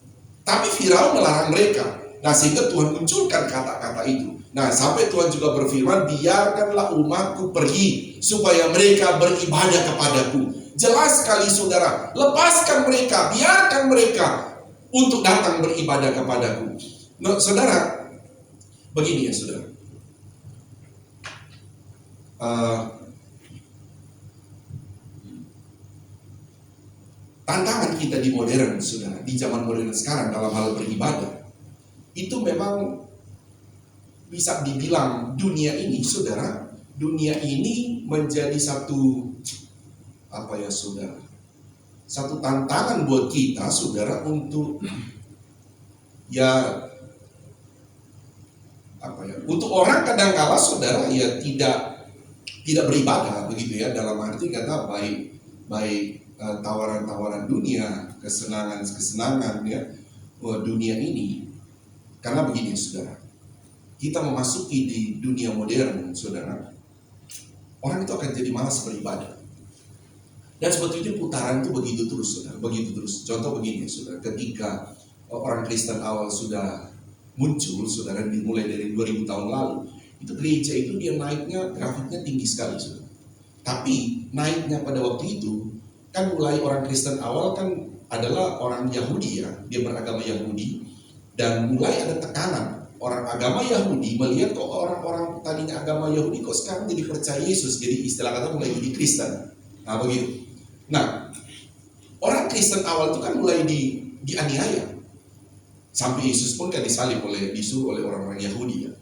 S3: Tapi Firaun melarang mereka. Nah sehingga Tuhan munculkan kata-kata itu. Nah sampai Tuhan juga berfirman, biarkanlah umatku pergi supaya mereka beribadah kepadaku. Jelas sekali saudara, lepaskan mereka, biarkan mereka untuk datang beribadah kepadaku. Nah, saudara, begini ya saudara. Tantangan kita di modern saudara, di zaman modern sekarang dalam hal beribadah, itu memang bisa dibilang dunia ini saudara, dunia ini menjadi satu saudara, satu tantangan buat kita saudara untuk untuk orang kadang-kala saudara ya tidak beribadah begitu ya, dalam arti kata baik tawaran-tawaran dunia, kesenangan ya dunia ini. Karena begini saudara, kita memasuki di dunia modern saudara, orang itu akan jadi malas beribadah. Dan sebetulnya putaran itu begitu terus, saudara, begitu terus. Contoh begini, saudara, ketika orang Kristen awal sudah muncul, saudara, dimulai dari 2000 tahun lalu, itu gereja itu dia naiknya, grafiknya tinggi sekali, saudara. Tapi naiknya pada waktu itu, kan mulai orang Kristen awal kan adalah orang Yahudi ya, dia beragama Yahudi, dan mulai ada tekanan. Orang agama Yahudi melihat kok orang-orang tadinya agama Yahudi kok sekarang jadi percaya Yesus, jadi istilah kata mulai jadi Kristen. Nah begitu. Nah, orang Kristen awal itu kan mulai dianiaya. Sampai Yesus pun kan disuruh oleh orang-orang Yahudi ya.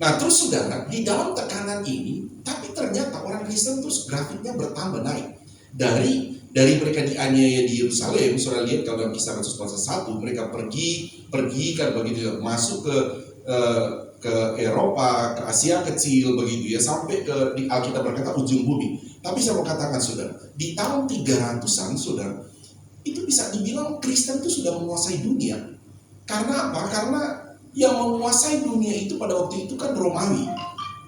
S3: Nah terus saudara, di dalam tekanan ini, tapi ternyata orang Kristen terus grafiknya bertambah naik. Dari mereka dianiaya di Yerusalem, saudara lihat kalau dalam Kisah Rasul pasal 1, mereka pergi kan begitu, masuk ke Eropa, ke Asia kecil begitu ya, sampai di Alkitab berkata ujung bumi. Tapi saya mau katakan saudara, di tahun 300-an saudara, itu bisa dibilang Kristen itu sudah menguasai dunia. Karena apa? Karena yang menguasai dunia itu pada waktu itu kan Romawi.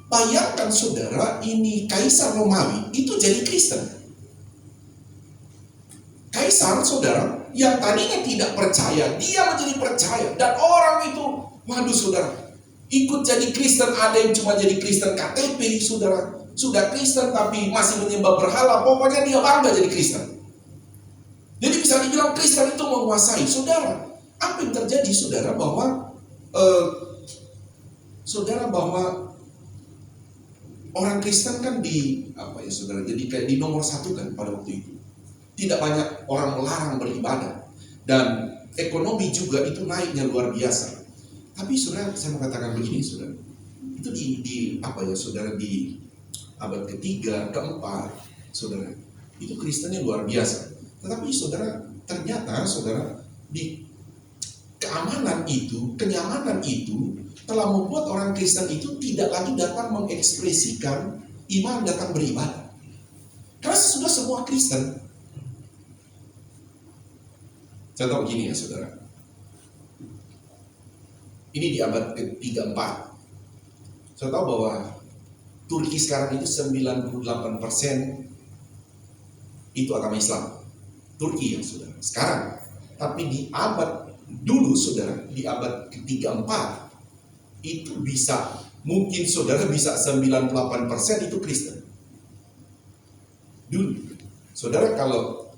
S3: Bayangkan saudara, ini Kaisar Romawi itu jadi Kristen. Kaisar saudara, yang tadinya tidak percaya, dia menjadi percaya. Dan orang itu, waduh saudara, ikut jadi Kristen. Ada yang cuma jadi Kristen KTP saudara, sudah Kristen tapi masih menyembah berhala, pokoknya dia bangga jadi Kristen. Jadi bisa dibilang Kristen itu menguasai. Saudara, apa yang terjadi saudara, bahwa orang Kristen kan saudara, jadi kayak di nomor 1 kan pada waktu itu. Tidak banyak orang melarang beribadah, dan ekonomi juga itu naiknya luar biasa. Tapi saudara, saya mau katakan begini saudara, itu di abad ketiga, keempat, saudara, itu Kristennya luar biasa. Tetapi saudara, ternyata saudara, di keamanan itu, kenyamanan itu telah membuat orang Kristen itu tidak lagi datang mengekspresikan iman, datang beribadah. Karena sudah semua Kristen. Contoh begini ya saudara, ini di abad ke-3-4. Saya tahu bahwa Turki sekarang itu 98% itu agama Islam. Turki ya saudara, sekarang. Tapi di abad dulu saudara, di abad ke-3-4 itu bisa, mungkin saudara bisa 98% itu Kristen. Dulu, saudara kalau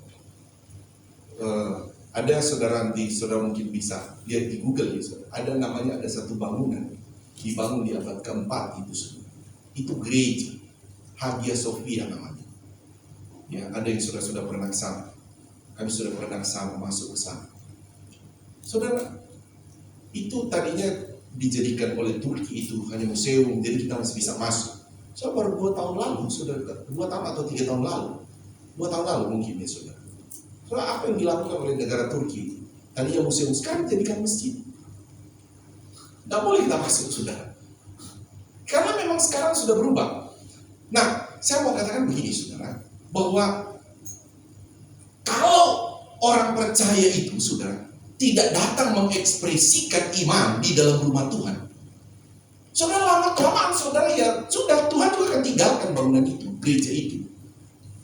S3: ada saudara mungkin bisa lihat di Google ya saudara, ada satu bangunan dibangun di abad ke-4 itu saudara. itu gereja Hagia Sophia namanya. Ya, ada yang sudah pernah ke sana. Kami sudah pernah ke sana, masuk ke sana. Saudara, itu tadinya dijadikan oleh Turki itu hanya museum, jadi kita masih bisa masuk. So baru 2 tahun lalu, sudah 2 tahun atau 3 tahun lalu, 2 tahun lalu mungkin ya saudara. So apa yang dilakukan oleh negara Turki? Tadinya museum, sekarang jadikan masjid. Tidak boleh kita masuk saudara. Karena memang sekarang sudah berubah. Nah, saya mau katakan begini saudara, bahwa kalau orang percaya itu saudara tidak datang mengekspresikan iman di dalam rumah Tuhan, saudara lama-kelamaan saudara ya sudah, Tuhan juga akan tinggalkan bangunan itu, gereja itu.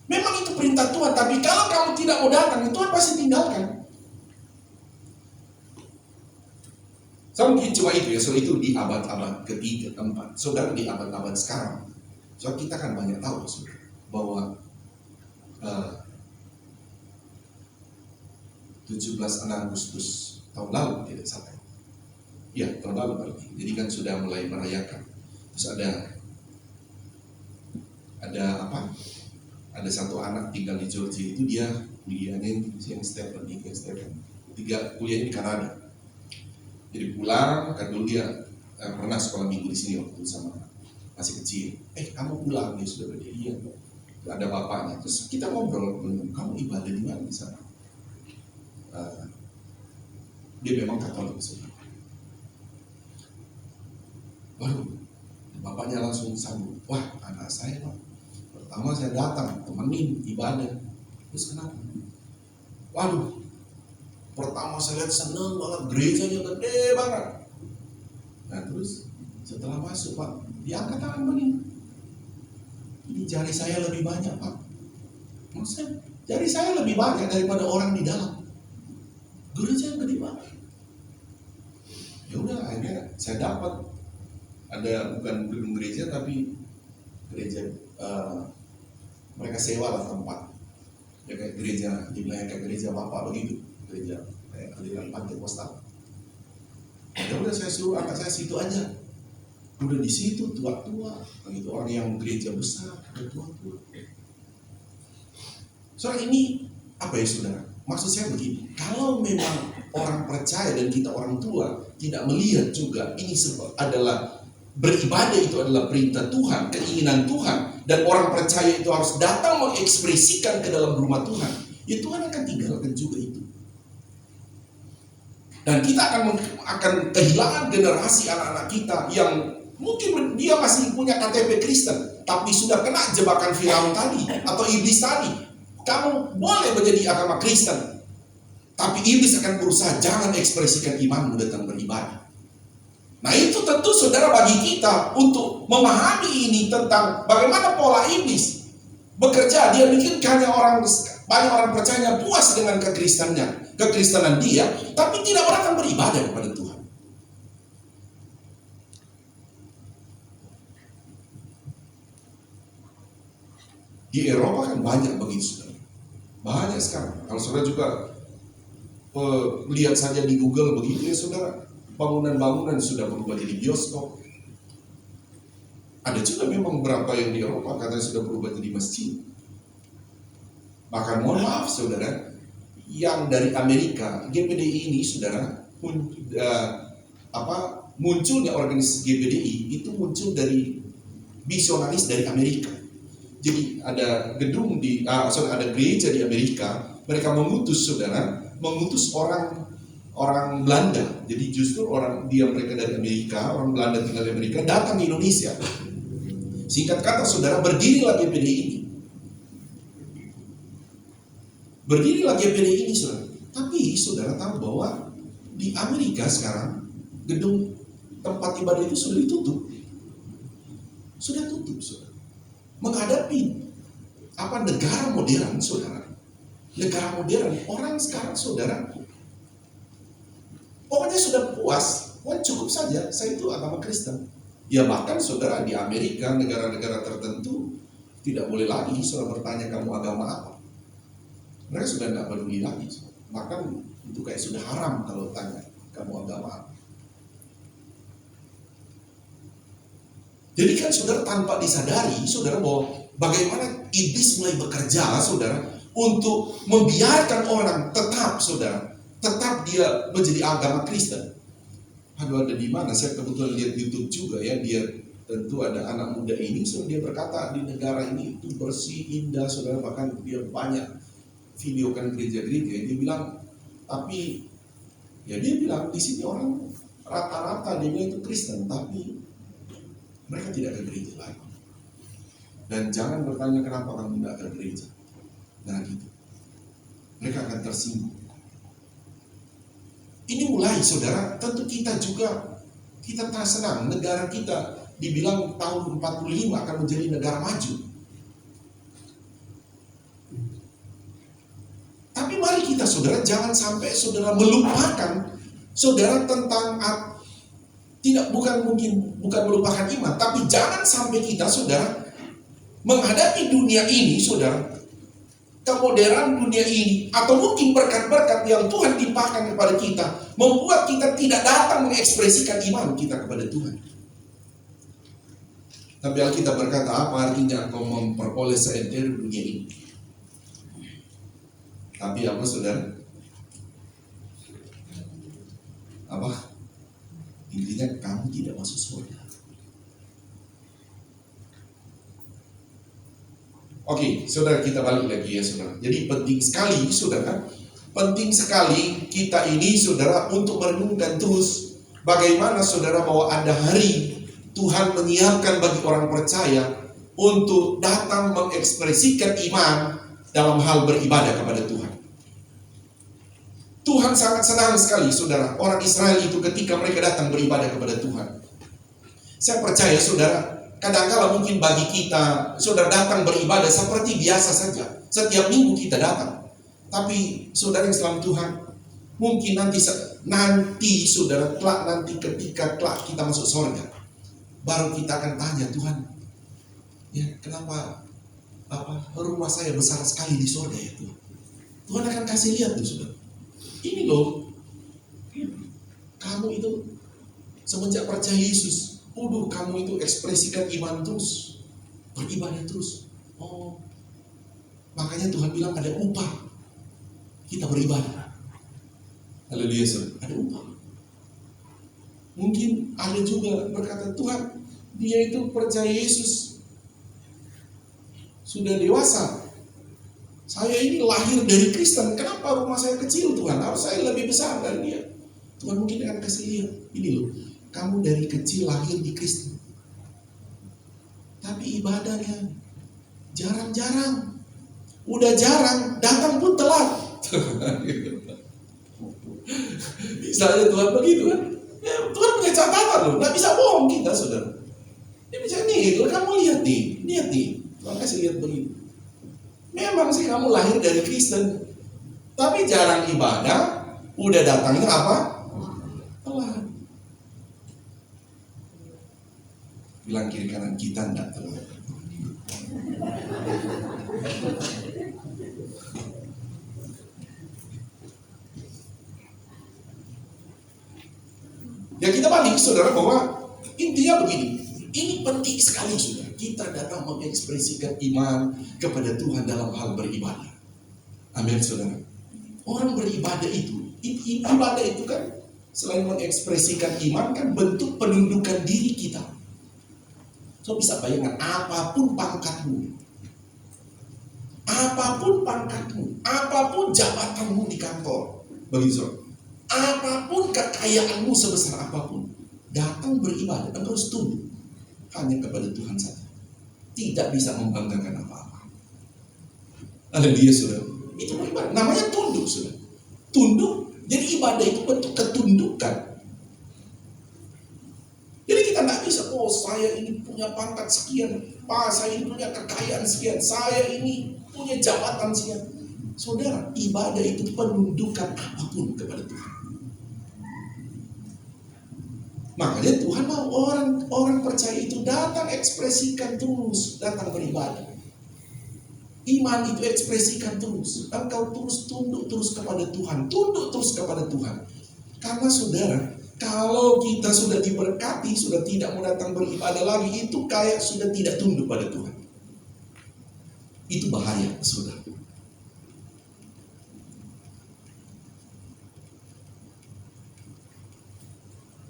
S3: Memang itu perintah Tuhan, tapi kalau kamu tidak mau datang, Tuhan pasti tinggalkan. So mungkin cuma itu ya, so itu di abad-abad ketiga, keempat. Saudara di abad-abad sekarang, so kita kan banyak tahu saudara, bahwa 17 Agustus tahun lalu tidak salah. Ya, tahun lalu berarti. Jadi kan sudah mulai merayakan. Terus ada apa? Ada satu anak tinggal di Georgia itu, dia kuliahnya yang Stephen. Kuliah di Kanada. Jadi pulang, kan dulu dia pernah sekolah minggu di sini waktu sama masih kecil. Kamu pulang, dia sudah berdia. Iya. Ada bapaknya. Terus kita ngobrol, kamu ibadah di mana di sana? Dia memang Katolik saudara. Waduh, bapaknya langsung sambut. Wah, anak saya Pak, pertama saya datang temenin ibadah. Terus kenapa? Waduh, pertama saya lihat seneng banget, gerejanya gede banget. Nah terus setelah masuk Pak, diangkat tangan begini. Ini jari saya lebih banyak Pak. Maksudnya jari saya lebih banyak daripada orang di dalam. Gereja yang gede banget. Ya udah, akhirnya saya dapat ada bukan gedung gereja tapi gereja mereka sewa lah tempat. Ya kayak gereja, dibilang kayak gereja bapak begitu, gereja kayak aliran Pantekosta. Ya udah saya suruh anak saya situ aja. Udah di situ tua-tua, begitu orang yang gereja besar, ada tua-tua. Soal ini apa ya saudara? Maksud saya begini, kalau memang orang percaya dan kita orang tua tidak melihat juga ini adalah beribadah, itu adalah perintah Tuhan, keinginan Tuhan, dan orang percaya itu harus datang mengekspresikan ke dalam rumah Tuhan, ya Tuhan akan tinggalkan juga itu. Dan kita akan kehilangan generasi anak-anak kita yang mungkin dia masih punya KTP Kristen, tapi sudah kena jebakan Firaun tadi atau iblis tadi. Kamu boleh menjadi agama Kristen, tapi iblis akan berusaha jangan ekspresikan imanmu datang beribadah. Nah itu tentu saudara bagi kita untuk memahami ini tentang bagaimana pola iblis bekerja. Dia bikin banyak orang percaya puas dengan kekristenan dia, tapi tidak pernah beribadah kepada Tuhan. Di Eropa kan banyak begitu saudara. Banyak sekarang. Kalau saudara juga lihat saja di Google begitu ya saudara, bangunan-bangunan sudah berubah jadi bioskop. Ada juga memang beberapa yang di Eropa katanya sudah berubah jadi masjid. Bahkan mohon maaf saudara, yang dari Amerika, GPDI ini saudara, munculnya organisasi GPDI itu muncul dari misionaris dari Amerika. Jadi ada ada gereja di Amerika, mereka mengutus orang Belanda. Jadi justru mereka dari Amerika, orang Belanda tinggal di Amerika, datang ke Indonesia. Singkat kata saudara, berdirilah GPDI ini. Berdirilah GPDI ini saudara. Tapi saudara tahu bahwa di Amerika sekarang gedung tempat ibadah itu sudah ditutup. Sudah tutup saudara. Menghadapi negara modern saudara. Negara modern, orang sekarang saudara pokoknya sudah puas, cukup saja saya itu agama Kristen. Ya bahkan saudara di Amerika, negara-negara tertentu tidak boleh lagi saudara bertanya kamu agama apa. Mereka sudah tidak peduli lagi. Bahkan itu kayak sudah haram kalau tanya kamu agama apa. Jadi kan saudara tanpa disadari, saudara, bahwa bagaimana iblis mulai bekerja, saudara, untuk membiarkan orang tetap, saudara, tetap dia menjadi agama Kristen. Aduh, ada di mana? Saya kebetulan lihat YouTube juga ya, dia tentu ada anak muda ini, saudara, dia berkata di negara ini itu bersih, indah, saudara, bahkan dia banyak videokan gereja-gereja. Dia bilang, tapi ya dia bilang di sini orang rata-rata dia bilang itu Kristen, tapi mereka tidak ke gereja lagi. Dan jangan bertanya kenapa kamu tidak ke gereja. Nah gitu, mereka akan tersinggung. Ini mulai, saudara, tentu kita juga, kita tak senang negara kita dibilang tahun 45 akan menjadi negara maju. Tapi mari kita, saudara, jangan sampai saudara melupakan, saudara, tentang bukan melupakan iman, tapi jangan sampai kita, saudara, menghadapi dunia ini, saudara, kemodernan dunia ini, atau mungkin berkat-berkat yang Tuhan timpakan kepada kita, membuat kita tidak datang mengekspresikan iman kita kepada Tuhan. Tapi Alkitab berkata, apa artinya engkau memperoleh seentero dunia ini? Tapi apa, saudara? Apa? Intinya kamu tidak masuk surga. Oke, saudara, kita balik lagi ya, saudara. Jadi penting sekali, saudara, penting sekali kita ini, saudara, untuk merenungkan terus bagaimana, saudara, bahwa ada hari Tuhan menyiapkan bagi orang percaya untuk datang mengekspresikan iman dalam hal beribadah kepada Tuhan. Tuhan sangat senang sekali, saudara, orang Israel itu ketika mereka datang beribadah kepada Tuhan. Saya percaya, saudara, kadang-kala mungkin bagi kita, saudara, datang beribadah seperti biasa saja. Setiap minggu kita datang. Tapi saudara yang selamat Tuhan, mungkin nanti saudara, nanti ketika kita masuk surga, baru kita akan tanya, Tuhan, ya kenapa rumah saya besar sekali di surga ya Tuhan? Tuhan akan kasih lihat tuh, saudara. Ini loh, kamu itu semenjak percaya Yesus, kamu itu ekspresikan iman terus, beribadah terus. Oh, makanya Tuhan bilang ada upah kita beribadah. Haleluya, saudara, ada upah. Mungkin ada juga berkata, Tuhan, dia itu percaya Yesus sudah dewasa. Saya ini lahir dari Kristen, kenapa rumah saya kecil, Tuhan? Harus saya lebih besar dari dia. Tuhan mungkin akan kasih lihat, ini loh, kamu dari kecil lahir di Kristen, tapi ibadahnya jarang-jarang. Udah jarang, datang pun telat. Misalnya Tuhan begitu kan, ya, Tuhan punya catatan loh, nggak bisa bohong kita, saudara. Dia bisa nih, kamu lihat nih, Tuhan kasih lihat begitu. Memang sih kamu lahir dari Kristen, tapi jarang ibadah, udah datangnya apa? Telat. Bilang kiri kanan, kita enggak telat. Ya kita balik, saudara, bahwa intinya begini, ini penting sekali, saudara. Kita datang mengekspresikan iman kepada Tuhan dalam hal beribadah. Amin, saudara. Orang beribadah itu, ibadah itu kan selain mengekspresikan iman, kan bentuk penundukan diri kita. So bisa bayangkan, apapun pangkatmu, apapun jabatanmu di kantor, begitu. Apapun kekayaanmu sebesar apapun, datang beribadah, engkau harus tunduk hanya kepada Tuhan saja. Tidak bisa membanggakan apa-apa. Haleluya, saudara. Itu beribadah. Namanya tunduk, saudara. Tunduk. Jadi ibadah itu bentuk ketundukan. Jadi kita nggak bisa, saya ini punya pangkat sekian, saya ini punya kekayaan sekian, saya ini punya jabatan sekian. Saudara, ibadah itu penundukan apapun kepada Tuhan. Makanya Tuhan mau orang percaya itu datang ekspresikan terus, datang beribadah. Iman itu ekspresikan terus. Engkau terus tunduk terus kepada Tuhan, tunduk terus kepada Tuhan. Karena saudara, Kalau kita sudah diberkati, sudah tidak mau datang beribadah lagi, itu kayak sudah tidak tunduk pada Tuhan. Itu bahaya, saudara.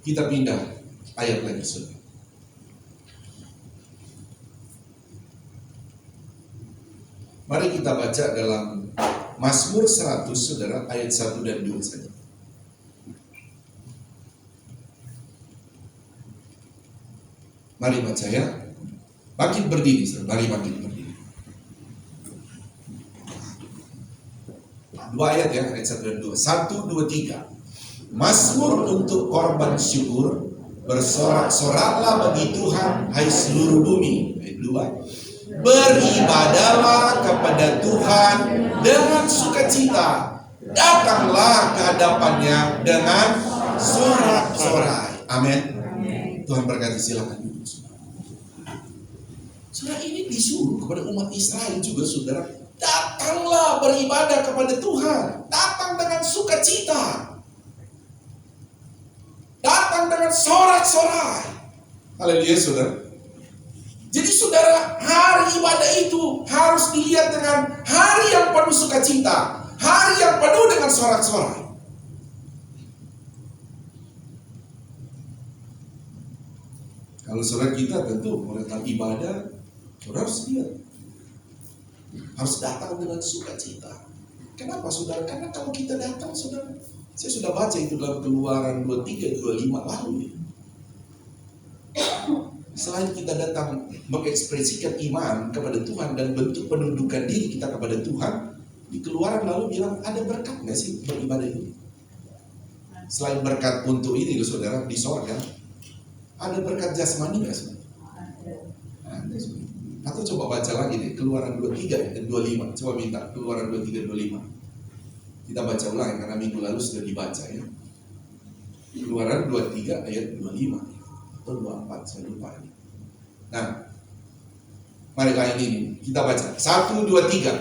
S3: Kita pindah ayat lagi, saudara. Mari kita baca dalam Mazmur 100, saudara, ayat 1 dan 2 saja. Mari baca ya. Bangkit berdiri, saudara. Mari bangkit berdiri. 2 ayat ya, ayat 1 dan 2. 1, 2, 3. Mazmur untuk korban syukur, bersorak-soraklah bagi Tuhan, hai seluruh bumi. Ayat 2. Beribadahlah kepada Tuhan dengan sukacita, datanglah ke hadapannya dengan sorak-sorai. Amin. Tuhan berkati, silakan duduk. Saudara, ini disuruh kepada umat Israel juga, saudara. Datanglah beribadah kepada Tuhan, datang dengan sukacita, datang dengan sorak-sorai. Haleluya, saudara. Jadi saudara, hari ibadah itu harus dilihat dengan hari yang penuh sukacita, hari yang penuh dengan sorak-sorai. Kalau saudara kita tentu mau datang ibadah, saudara harus lihat, harus datang dengan sukacita. Kenapa saudara? Karena kalau kita datang, saudara, saya sudah baca itu dalam Keluaran 23, 25 lalu ya. Selain kita datang mengekspresikan iman kepada Tuhan dan bentuk penundukan diri kita kepada Tuhan, di Keluaran lalu bilang ada berkat nggak sih beribadah ini? Selain berkat untuk ini loh saudara, di sorga, ada berkat jasmani nggak saudara? Ada. Atau coba baca lagi deh, Keluaran 23 dan 25. Coba minta Keluaran 23, 25. Kita baca ulang karena minggu lalu sudah dibaca ya. Keluaran 23 ayat 25. Atau 24, saya lupa ini. Nah, mari ayat ini kita baca. 1, 2, 3.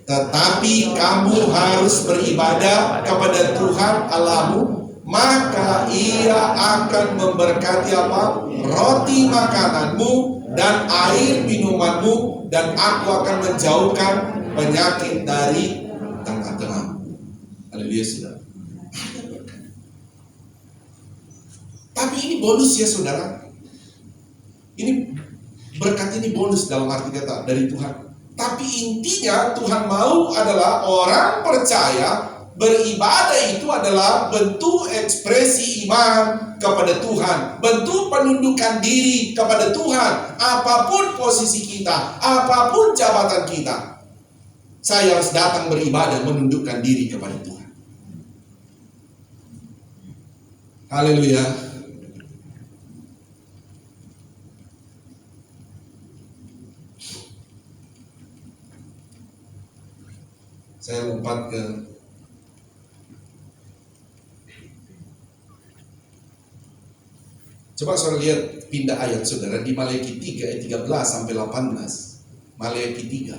S3: Tetapi kamu harus beribadah kepada Tuhan Allahmu, maka Ia akan memberkati apa? Roti makananmu dan air minumanmu, dan aku akan menjauhkan penyakit dari tengah-tengahmu. Haleluya, saudara. Tapi ini bonus ya saudara. Ini berkat, ini bonus dalam arti kata dari Tuhan. Tapi intinya Tuhan mau adalah orang percaya beribadah itu adalah bentuk ekspresi iman kepada Tuhan, bentuk penundukan diri kepada Tuhan. Apapun posisi kita, apapun jabatan kita, saya harus datang beribadah menundukkan diri kepada Tuhan. Haleluya. Saya lompat ke coba saudara lihat, pindah ayat saudara di Maleakhi 3 ayat 13 sampai 18. Maleakhi 3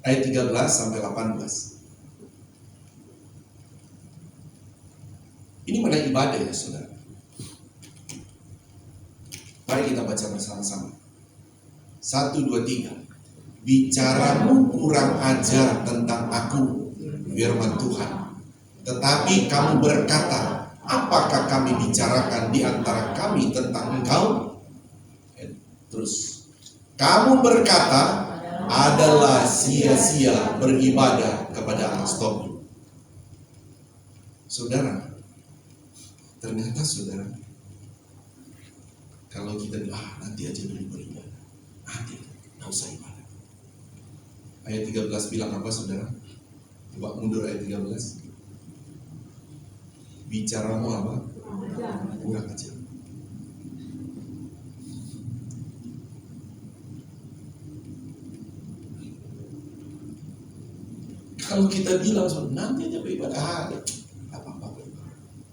S3: ayat 13 sampai 18. Ini mana ibadah ya saudara? Mari kita baca bersama-sama. 1, 2, 3. Bicaramu kurang ajar tentang aku, firman Tuhan. Tetapi kamu berkata, apakah kami bicarakan di antara kami tentang engkau? Terus, kamu berkata, adalah sia-sia beribadah kepada Aristotle. Saudara, ternyata saudara, kalau kita nanti aja dulu beribadah, nanti, nggak usah ibadah. Ayat 13 bilang apa saudara? Coba mundur ayat 13. Bicaramu apa? Kurang ajar. Kalau kita bilang nanti aja beribadah, apa-apa.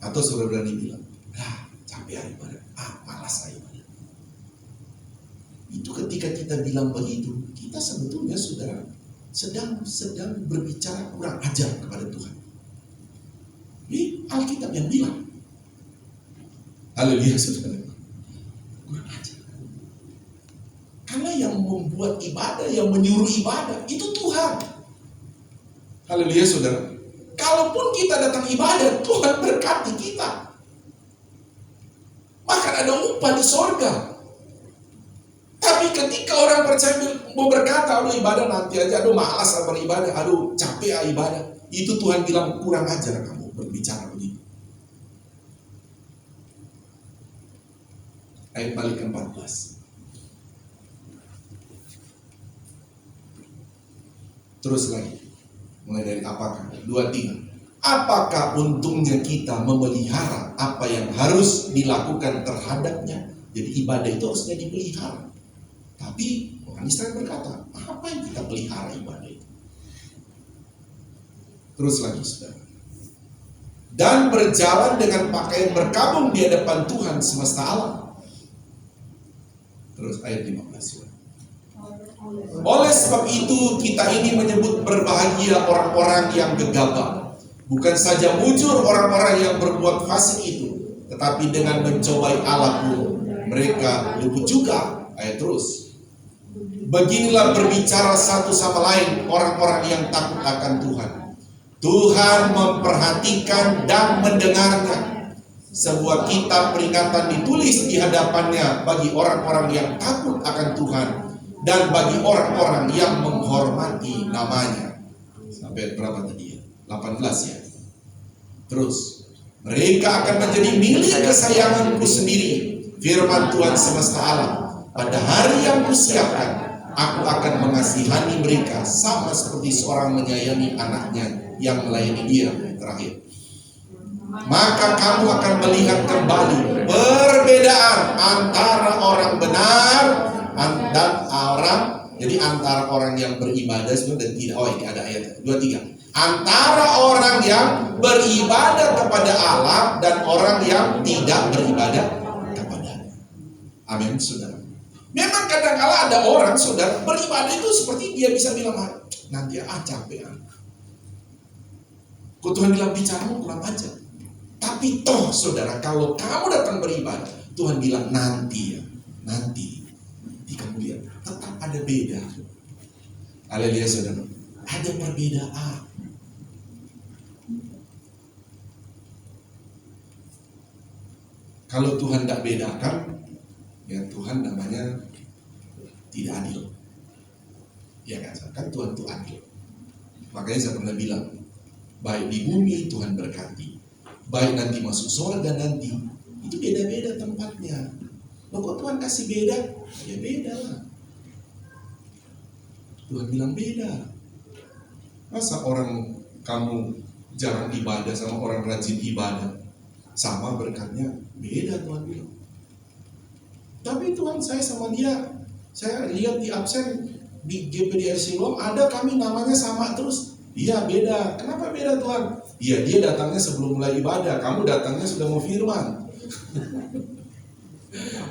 S3: Atau saudara berani bilang, capek ibadah, malas ibadah. Itu ketika kita bilang begitu, kita sebetulnya saudara sedang berbicara kurang ajar kepada Tuhan. Ini Alkitab yang bilang. Haleluya saudara. Kurang ajar. Karena yang membuat ibadah, yang menyuruh ibadah itu Tuhan. Haleluya saudara. Kalaupun kita datang ibadah, Tuhan berkati kita. Maka ada upah di sorga. Tapi ketika orang percaya mau berkata, aduh ibadah nanti aja, aduh malas beribadah, aduh capek ibadah. Itu Tuhan bilang kurang ajar kamu berbicara begitu. Ayat balik ke-14. Terus lagi. Mulai dari apakah? 2-3. Apakah untungnya kita memelihara apa yang harus dilakukan terhadapnya? Jadi ibadah itu harusnya dipelihara. Tapi orang Israel berkata, apa yang kita pelihara ibadah itu? Terus lagi saudara. Dan berjalan dengan pakaian berkabung di hadapan Tuhan semesta alam. Terus ayat 15. Oleh sebab itu kita ini menyebut berbahagia orang-orang yang gegabah. Bukan saja mujur orang-orang yang berbuat fasik itu, tetapi dengan mencobai Allah pun mereka luput juga. Ayat terus. Beginilah berbicara satu sama lain orang-orang yang takut akan Tuhan. Tuhan memperhatikan dan mendengarkan. Sebuah kitab peringatan ditulis di hadapannya bagi orang-orang yang takut akan Tuhan dan bagi orang-orang yang menghormati namanya. Sampai berapa tadi ya? 18 ya. Terus, mereka akan menjadi milik kesayanganku sendiri, firman Tuhan semesta alam. Pada hari yang kusiapkan, aku akan mengasihani mereka sama seperti seorang menyayangi anaknya yang melayani dia. Terakhir, maka kamu akan melihat kembali perbedaan antara orang benar dan orang, jadi antara orang yang beribadah dan tidak. Oh, ini ada ayat 23. Antara orang yang beribadah kepada Allah dan orang yang tidak beribadah kepada-Nya. Amin, saudara. Memang kadang-kala ada orang, saudara, beribadah itu seperti dia bisa bilang, nanti capek. Kok Tuhan bilang bicaramu kurang ajar. Tapi toh, saudara, kalau kamu datang beribadah, Tuhan bilang nanti ya, nanti kamu lihat, tetap ada beda. Haleluya, saudara. Ada perbedaan. Kalau Tuhan tidak bedakan, ya Tuhan namanya tidak adil. Ya kan Tuhan itu adil. Makanya saya pernah bilang, baik di bumi Tuhan berkati, baik nanti masuk surga nanti, itu beda-beda tempatnya. Loh kok Tuhan kasih beda? Ya beda lah. Tuhan bilang beda. Masa orang kamu jarang ibadah sama orang rajin ibadah sama berkatnya? Beda Tuhan bilang. Tapi Tuhan saya sama dia, saya lihat di absen di GPDR Siloam ada kami namanya sama terus. Iya beda. Kenapa beda Tuhan? Iya dia datangnya sebelum mulai ibadah, kamu datangnya sudah mau firman.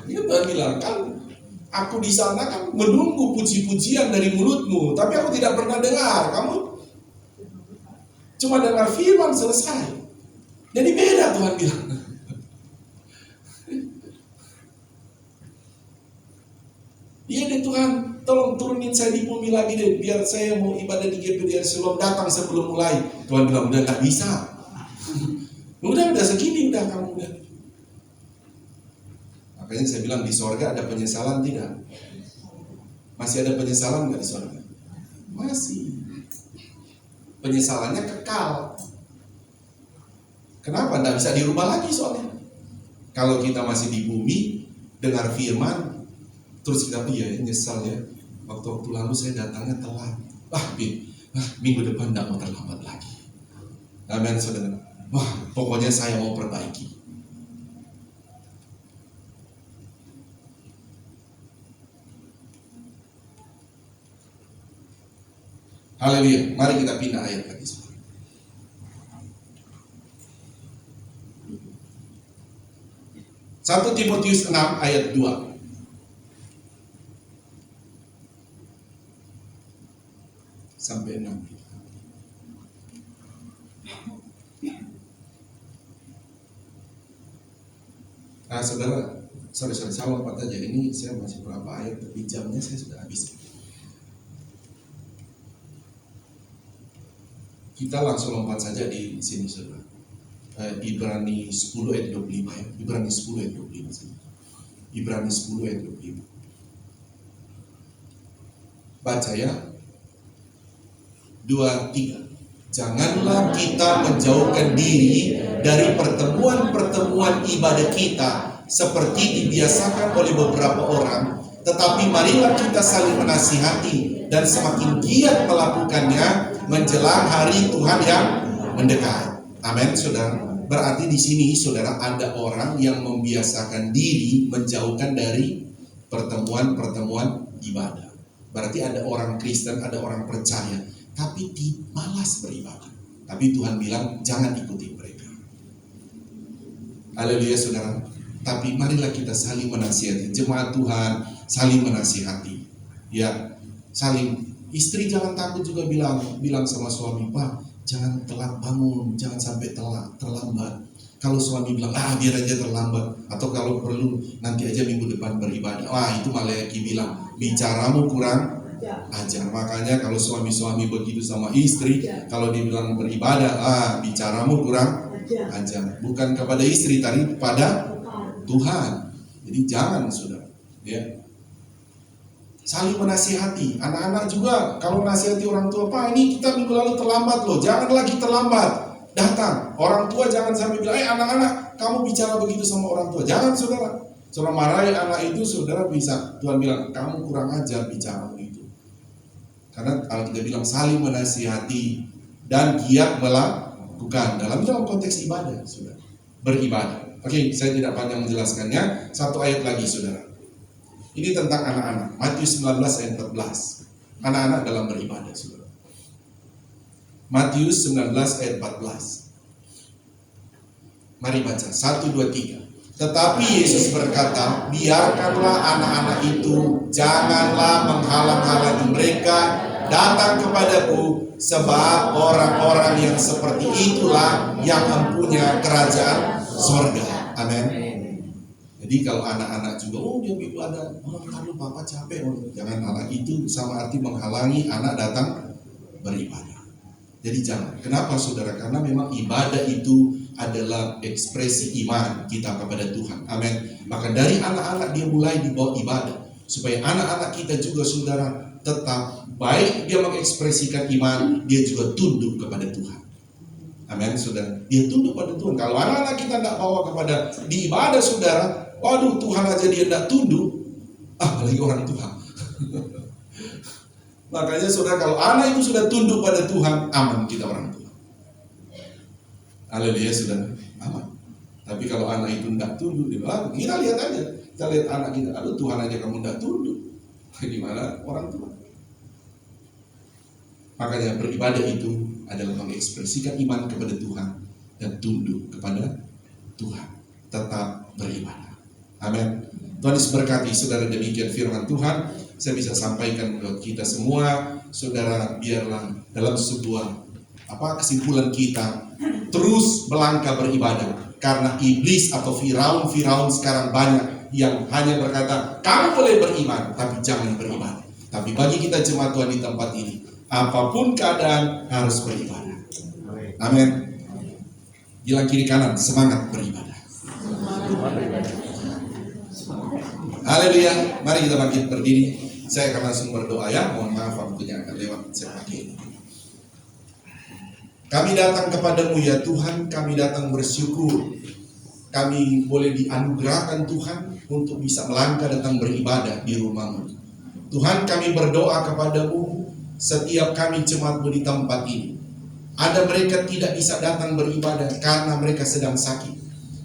S3: Ini Tuhan bilang, kan aku di sana kan menunggu puji-pujian dari mulutmu, tapi aku tidak pernah dengar. Kamu cuma dengar firman selesai. Jadi beda Tuhan bilang. Iya deh Tuhan, tolong turunin saya di bumi lagi deh, biar saya mau ibadah di GPDR Siloam datang sebelum mulai. Tuhan bilang udah nggak bisa. Udah segini udah kamu udah. Makanya saya bilang di sorga ada penyesalan tidak? Masih ada penyesalan nggak di sorga? Masih. Penyesalannya kekal. Kenapa? Nggak bisa dirubah lagi soalnya. Kalau kita masih di bumi, dengar firman, terus kita nyesal ya. Waktu lalu saya datangnya telat. Minggu depan nggak mau terlambat lagi. Amin saudara. Wah, pokoknya saya mau perbaiki. Haleluya. Mari kita pindah ayat lagi. 1 Timotius 6 ayat 2. Sampai 6. Nah saudara, sorry saya lompat aja, ini saya masih berapa ayat, tapi jamnya saya sudah habis. Kita langsung lompat saja di sini saudara. Ibrani 10 ayat 25 ya. Ibrani 10 ayat 25 saja. Ibrani 10 ayat 25. Baca ya. 2, 3. Janganlah kita menjauhkan diri dari pertemuan-pertemuan ibadah kita seperti dibiasakan oleh beberapa orang, tetapi marilah kita saling menasihati dan semakin giat melakukannya menjelang hari Tuhan yang mendekat. Amin, saudara. Berarti di sini, saudara, ada orang yang membiasakan diri menjauhkan dari pertemuan-pertemuan ibadah. Berarti ada orang Kristen, ada orang percaya, tapi malas beribadah. Tapi Tuhan bilang, jangan ikuti mereka. Haleluya, saudara. Tapi marilah kita saling menasihati. Jemaat Tuhan saling menasihati. Ya, saling. Istri jangan takut juga bilang sama suami, Pak, jangan telat bangun, jangan sampai terlambat. Kalau suami bilang, biar aja terlambat, atau kalau perlu nanti aja minggu depan beribadah. Itu malaikat bilang, bicaramu kurang ajar. Makanya kalau suami-suami begitu sama istri, kalau dibilang beribadah, bicaramu kurang ajar. Bukan kepada istri, tapi pada Tuhan. Jadi jangan, saudara. Ya. Saling menasihati. Anak-anak juga kalau nasihati orang tua, Pak, ini kita minggu lalu terlambat loh, jangan lagi terlambat datang. Orang tua jangan sampai bilang, anak-anak kamu bicara begitu sama orang tua. Jangan, saudara. Saudara marahin anak itu, saudara bisa. Tuhan bilang, kamu kurang ajar bicara begitu. Karena kalau kita bilang saling menasihati dan giat melakukan dalam konteks ibadah, saudara. Beribadah. Oke, saya tidak panjang menjelaskannya. Satu ayat lagi, saudara. Ini tentang anak-anak. Matius 19 ayat 14. Anak-anak dalam beribadah, saudara. Matius 19 ayat 14. Mari baca. 1, 2, 3. Tetapi Yesus berkata, biarkanlah anak-anak itu, janganlah menghalang-halangi mereka datang kepadaku, sebab orang-orang yang seperti itulah yang mempunyai kerajaan surga. Amin. Jadi kalau anak-anak juga, dia beribadah, kalau papa capek, jangan anak itu sama arti menghalangi anak datang beribadah. Jadi jangan. Kenapa, saudara? Karena memang ibadah itu adalah ekspresi iman kita kepada Tuhan. Amin. Maka dari anak-anak dia mulai dibawa ibadah, supaya anak-anak kita juga, saudara, tetap baik dia mengekspresikan iman, dia juga tunduk kepada Tuhan. Amin, saudara. Dia tunduk pada Tuhan. Kalau anak-anak kita tidak bawa kepada di ibadah, saudara, waduh, Tuhan aja dia tidak tunduk, apalagi orang Tuhan. Makanya, saudara, kalau anak itu sudah tunduk pada Tuhan, aman kita orang Tuhan. Haleluya, saudara, aman. Tapi kalau anak itu tidak tunduk, kita lihat aja. Kita lihat anak kita, aduh, Tuhan aja kamu tidak tunduk, gimana orang Tuhan? Makanya beribadah itu adalah mengekspresikan iman kepada Tuhan dan tunduk kepada Tuhan. Tetap beribadah. Amin. Tuhan Yesus berkati, saudara, demikian firman Tuhan. Saya bisa sampaikan buat kita semua, saudara, biarlah dalam sebuah kesimpulan kita terus melangkah beribadah. Karena iblis atau Firaun sekarang banyak yang hanya berkata, kamu boleh beriman, tapi jangan beribadah. Tapi bagi kita jemaat Tuhan di tempat ini, apapun keadaan harus beribadah. Amin. Bilang kiri kanan, semangat beribadah. Haleluya. Mari kita bangkit berdiri. Saya akan langsung berdoa ya. Mohon maaf waktunya akan lewat. Saya pakai ini. Kami datang kepadamu ya Tuhan. Kami datang bersyukur. Kami boleh dianugerahkan Tuhan untuk bisa melangkah datang beribadah di rumah-Mu. Tuhan, kami berdoa kepadamu. Setiap kami jemaat-Mu di tempat ini, ada mereka tidak bisa datang beribadah karena mereka sedang sakit,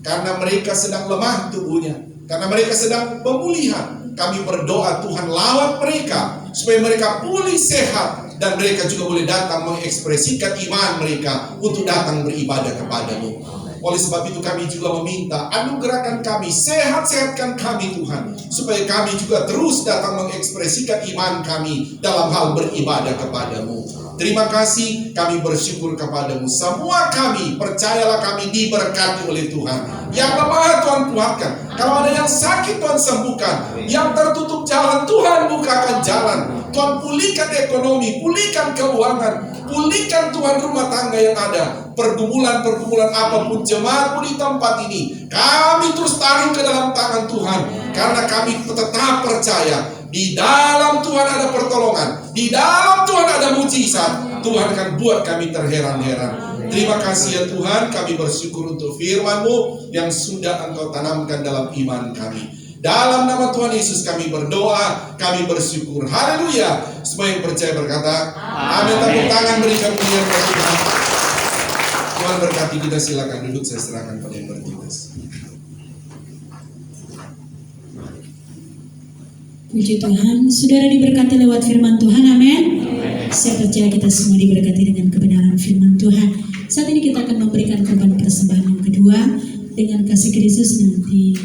S3: karena mereka sedang lemah tubuhnya, karena mereka sedang pemulihan. Kami berdoa Tuhan, lawat mereka supaya mereka pulih sehat, dan mereka juga boleh datang mengekspresikan iman mereka untuk datang beribadah kepadamu. Oleh sebab itu kami juga meminta, anugerahkan kami, sehat-sehatkan kami Tuhan, supaya kami juga terus datang mengekspresikan iman kami dalam hal beribadah kepadamu. Terima kasih, kami bersyukur kepadamu. Semua kami, percayalah kami diberkati oleh Tuhan. Yang lemah Tuhan kuatkan. Kalau ada yang sakit Tuhan sembuhkan. Yang tertutup jalan Tuhan bukakan jalan. Tuhan pulihkan ekonomi, pulihkan keuangan, pulihkan Tuhan rumah tangga yang ada. Pergumulan-pergumulan apapun jemaat pun di tempat ini, kami terus tarik ke dalam tangan Tuhan. Karena kami tetap percaya di dalam Tuhan ada pertolongan, di dalam Tuhan ada mujizat. Tuhan akan buat kami terheran-heran. Terima kasih ya Tuhan, kami bersyukur untuk firman-Mu yang sudah Engkau tanamkan dalam iman kami. Dalam nama Tuhan Yesus kami berdoa, kami bersyukur. Haleluya. Semua yang percaya berkata amin. Tepuk tangan berikan pujian kepada Tuhan. Tuhan berkati kita, silakan duduk, saya serahkan pada yang bertugas.
S1: Puji Tuhan, saudara diberkati lewat firman Tuhan, amin. Saya percaya kita semua diberkati dengan kebenaran firman Tuhan. Saat ini kita akan memberikan korban persembahan yang kedua. Dengan kasih Kristus nanti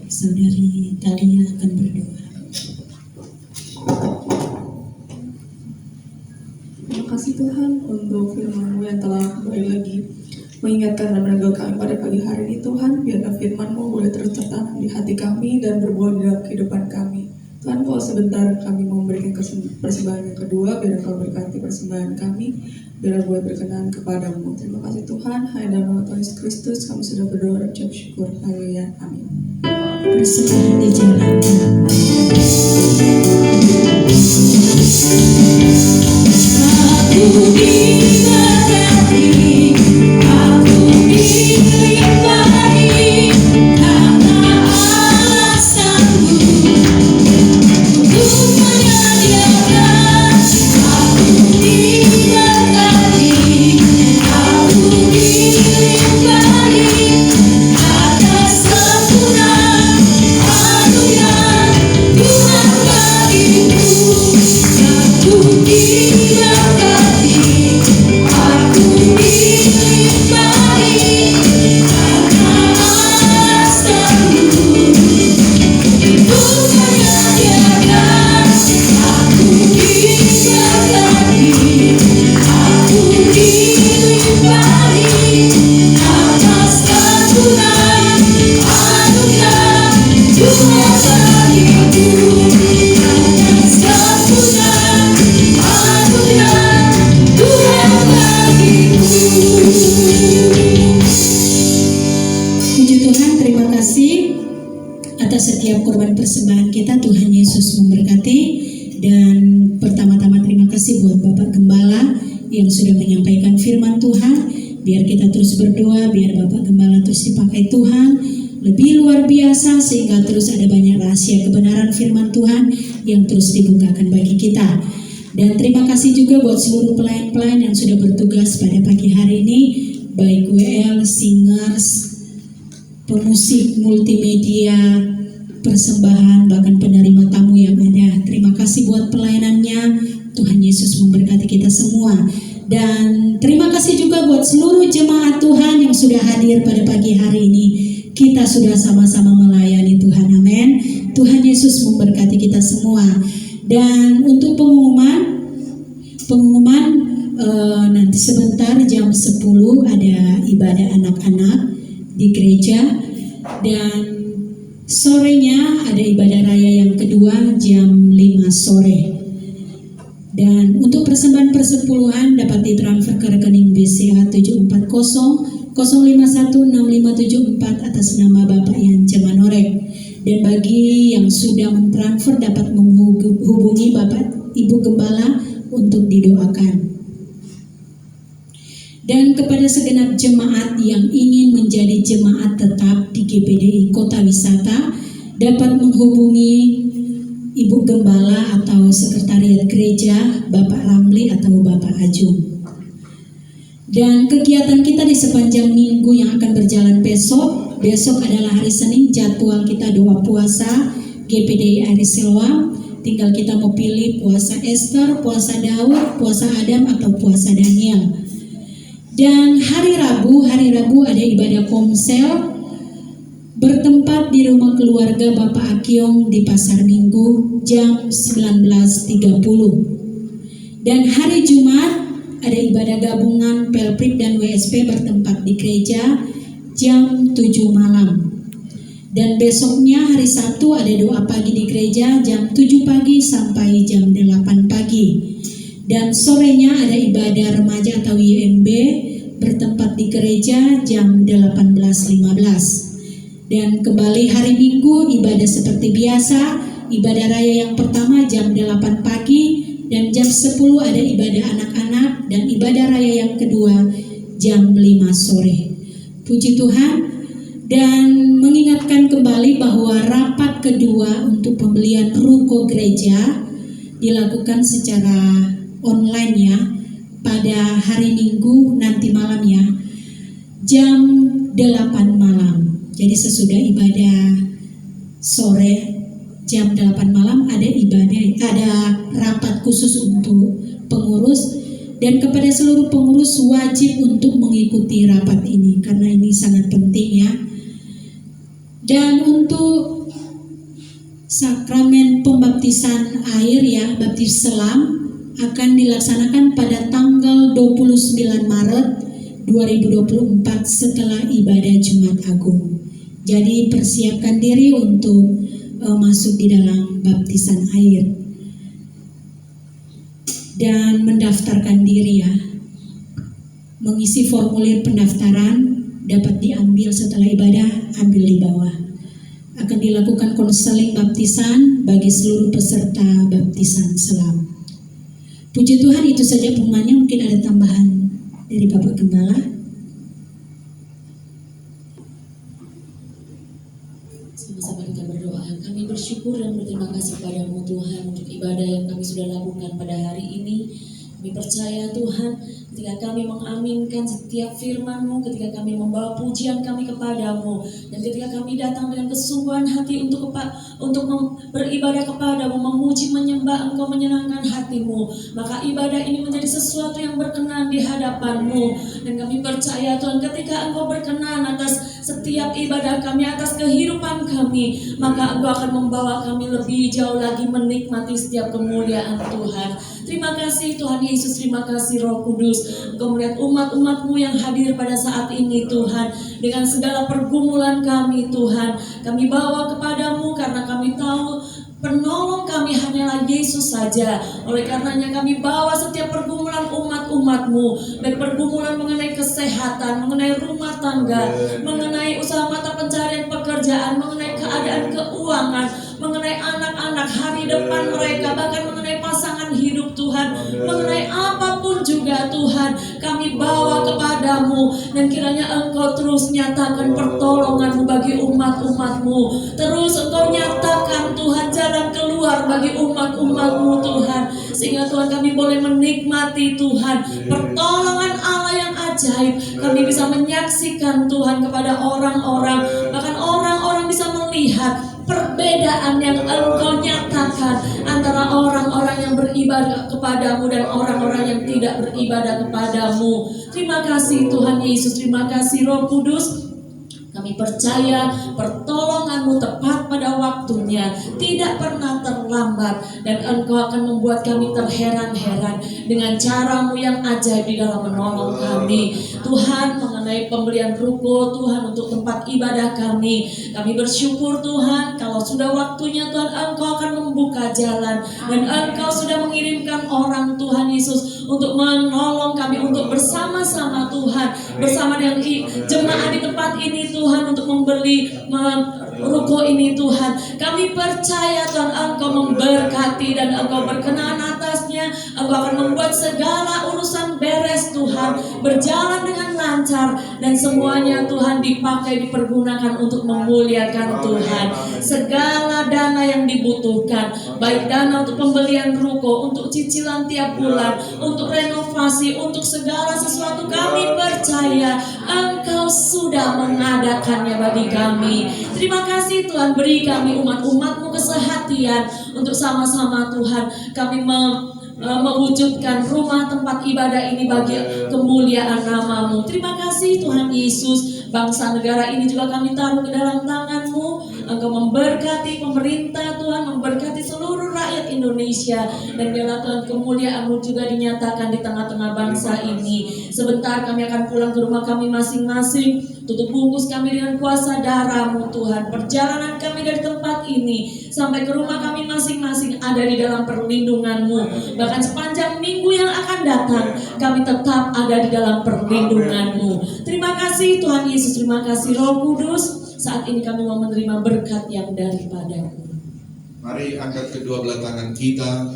S1: saudari Talia akan berdoa.
S2: Terima kasih Tuhan untuk firman-Mu yang telah kembali lagi mengingatkan dan meneguh kami pada pagi hari ini Tuhan. Biarlah firman-Mu boleh terus tertanam di hati kami dan berbuah di dalam kehidupan kami. Tuhan, kalau sebentar kami mau memberikan persembahan yang kedua, biar Engkau berkati persembahan kami, biar boleh berkenan kepadamu. Terima kasih Tuhan, hanya dalam nama Tuhan Yesus Kristus kami sudah berdoa dan ucap syukur. Haleluya, amin.
S1: Persembahan dijalankan. Aku diberkati, aku dilimpahi karena alasanmu. Untuk menyediakan, aku diberkati, aku dilimpahi atas sempurna anugerah Tuhan bagiku. Aku diberkati, aku dilimpahi karena alasanmu. Untuk menyediakan, aku diberkati, aku dilimpahi atas sempurna anugerah Tuhan bagiku. Atas sempurna anugerah Tuhan bagiku. Puji Tuhan, terima kasih atas setiap korban persembahan kita. Tuhan Yesus memberkati. Dan pertama-tama terima kasih buat Bapak Gembala yang sudah menyampaikan firman Tuhan. Biar kita terus berdoa, biar Bapak Gembala terus dipakai Tuhan lebih luar biasa, sehingga terus ada banyak rahasia kebenaran firman Tuhan yang terus dibukakan bagi kita. Dan terima kasih juga buat seluruh pelayan-pelayan yang sudah bertugas pada pagi hari ini, baik WL, singers, pemusik, multimedia, persembahan, bahkan penerima tamu yang ada. Terima kasih buat pelayanannya. Tuhan Yesus memberkati kita semua. Dan terima kasih juga buat seluruh jemaat Tuhan yang sudah hadir pada pagi hari ini. Kita sudah sama-sama melayani Tuhan, amin. Tuhan Yesus memberkati kita semua. Dan untuk pengumuman nanti sebentar jam 10 ada ibadah anak-anak di gereja. Dan sorenya ada ibadah raya yang kedua jam 5 sore. Dan untuk persembahan persepuluhan dapat ditransfer ke rekening BCA 740-051-6574 atas nama Bapak Yan Jemanorek. Dan bagi yang sudah mentransfer dapat menghubungi Bapak Ibu Gembala untuk didoakan. Dan kepada segenap jemaat yang ingin menjadi jemaat tetap di GPDI Kota Wisata dapat menghubungi Ibu Gembala atau Sekretariat Gereja Bapak Ramli atau Bapak Ajung. Dan kegiatan kita di sepanjang minggu yang akan berjalan besok adalah hari Senin, jadwal kita doa puasa GPDI Air Silwa. Tinggal kita mau pilih puasa Esther, puasa Daud, puasa Adam atau puasa Daniel. Dan hari Rabu ada ibadah komsel bertempat di rumah keluarga Bapak Akyong di Pasar Minggu jam 19.30. Dan hari Jumat ada ibadah gabungan Pelprip dan WSP bertempat di gereja jam 7 malam. Dan besoknya hari Sabtu ada doa pagi di gereja jam 7 pagi sampai jam 8 pagi. Dan sorenya ada ibadah remaja atau YMB bertempat di gereja jam 18.15. Dan kembali hari Minggu ibadah seperti biasa, ibadah raya yang pertama jam 8 pagi dan jam 10 ada ibadah anak-anak, dan ibadah raya yang kedua jam 5 sore. Puji Tuhan. Dan mengingatkan kembali bahwa rapat kedua untuk pembelian ruko gereja dilakukan secara online ya, pada hari Minggu nanti malam ya, jam 8 malam. Jadi sesudah ibadah sore jam 8 malam ada rapat khusus untuk pengurus, dan kepada seluruh pengurus wajib untuk mengikuti rapat ini karena ini sangat penting ya. Dan untuk sakramen pembaptisan air ya, baptis selam akan dilaksanakan pada tanggal 29 Maret 2024 setelah ibadah Jumat Agung. Jadi persiapkan diri untuk masuk di dalam baptisan air dan mendaftarkan diri ya. Mengisi formulir pendaftaran dapat diambil setelah ibadah, ambil di bawah. Akan dilakukan konseling baptisan bagi seluruh peserta baptisan selam. Puji Tuhan, itu saja pengumumannya. Mungkin ada tambahan dari Bapak Gembala.
S5: Sama-sama kita berdoa. Kami bersyukur dan berterima kasih padamu Tuhan untuk ibadah yang kami sudah lakukan pada hari ini. Kami percaya Tuhan, ketika kami mengaminkan setiap firman-Mu, ketika kami membawa pujian kami kepadamu, dan ketika kami datang dengan kesungguhan hati untuk beribadah kepadamu, memuji, menyembah Engkau, menyenangkan hatimu, maka ibadah ini menjadi sesuatu yang berkenan di hadapan-Mu. Dan kami percaya Tuhan, ketika Engkau berkenan atas setiap ibadah kami, atas kehidupan kami, maka Engkau akan membawa kami lebih jauh lagi menikmati setiap kemuliaan Tuhan. Terima kasih Tuhan Yesus, terima kasih Roh Kudus. Engkau melihat umat-umat-Mu yang hadir pada saat ini Tuhan, dengan segala pergumulan kami Tuhan, kami bawa kepadamu karena kami tahu penolong kami hanyalah Yesus saja. Oleh karenanya kami bawa setiap pergumulan umat-umat-Mu, baik pergumulan mengenai kesehatan, mengenai rumah tangga, mengenai usaha mata pencarian pekerjaan, mengenai keadaan keuangan, mengenai anak-anak hari depan mereka, bahkan mengenai pasangan hidup Tuhan, mengenai apapun juga Tuhan, kami bawa kepadamu, dan kiranya Engkau terus nyatakan pertolongan-Mu bagi umat-umat-Mu, terus Engkau nyatakan Tuhan jalan keluar bagi umat-umat-Mu Tuhan, sehingga Tuhan kami boleh menikmati Tuhan pertolongan Allah yang ajaib. Kami bisa menyaksikan Tuhan kepada orang-orang, bahkan orang-orang bisa melihat perbedaan yang Engkau nyatakan antara orang-orang yang beribadah kepadamu dan orang-orang yang tidak beribadah kepadamu. Terima kasih Tuhan Yesus, terima kasih Roh Kudus. Kami percaya pertolongan-Mu tepat pada waktunya, tidak pernah terlambat, dan Engkau akan membuat kami terheran-heran dengan cara-Mu yang ajaib di dalam menolong kami. Tuhan, mengenai pembelian ruko Tuhan untuk tempat ibadah kami bersyukur Tuhan, kalau sudah waktunya Tuhan, Engkau akan membuka jalan, dan Engkau sudah mengirimkan orang Tuhan Yesus untuk menolong kami, untuk bersama-sama Tuhan, bersama dengan jemaat di tempat ini Tuhan, untuk membeli ruko ini Tuhan. Kami percaya Tuhan, Engkau memberkati dan Engkau berkenan atasnya. Engkau akan membuat segala urusan beres Tuhan, berjalan dengan lancar, dan semuanya Tuhan dipakai, dipergunakan untuk memuliakan Tuhan. Segala dana yang dibutuhkan, baik dana untuk pembelian ruko, untuk cicilan tiap bulan, untuk renovasi, untuk segala sesuatu, kami percaya Engkau sudah mengadakannya bagi kami. Terima kasih Tuhan, beri kami umat-umat-Mu kesehatian untuk sama-sama Tuhan kami mewujudkan rumah tempat ibadah ini bagi kemuliaan nama-Mu. Terima kasih Tuhan Yesus. Bangsa negara ini juga kami taruh ke dalam tangan-Mu. Engkau memberkati pemerintah Tuhan, memberkati seluruh rakyat Indonesia. Dan biarlah Tuhan kemuliaan-Mu juga dinyatakan di tengah-tengah bangsa ini. Sebentar kami akan pulang ke rumah kami masing-masing. Tutup bungkus kami dengan kuasa darah-Mu Tuhan. Perjalanan kami dari tempat ini sampai ke rumah kami masing-masing ada di dalam perlindungan-Mu. Bahkan sepanjang minggu yang akan datang kami tetap ada di dalam perlindungan-Mu. Terima kasih Tuhan Yesus, terima kasih Roh Kudus. Saat ini kami mau menerima berkat yang daripada-Mu.
S3: Mari angkat kedua belah tangan kita.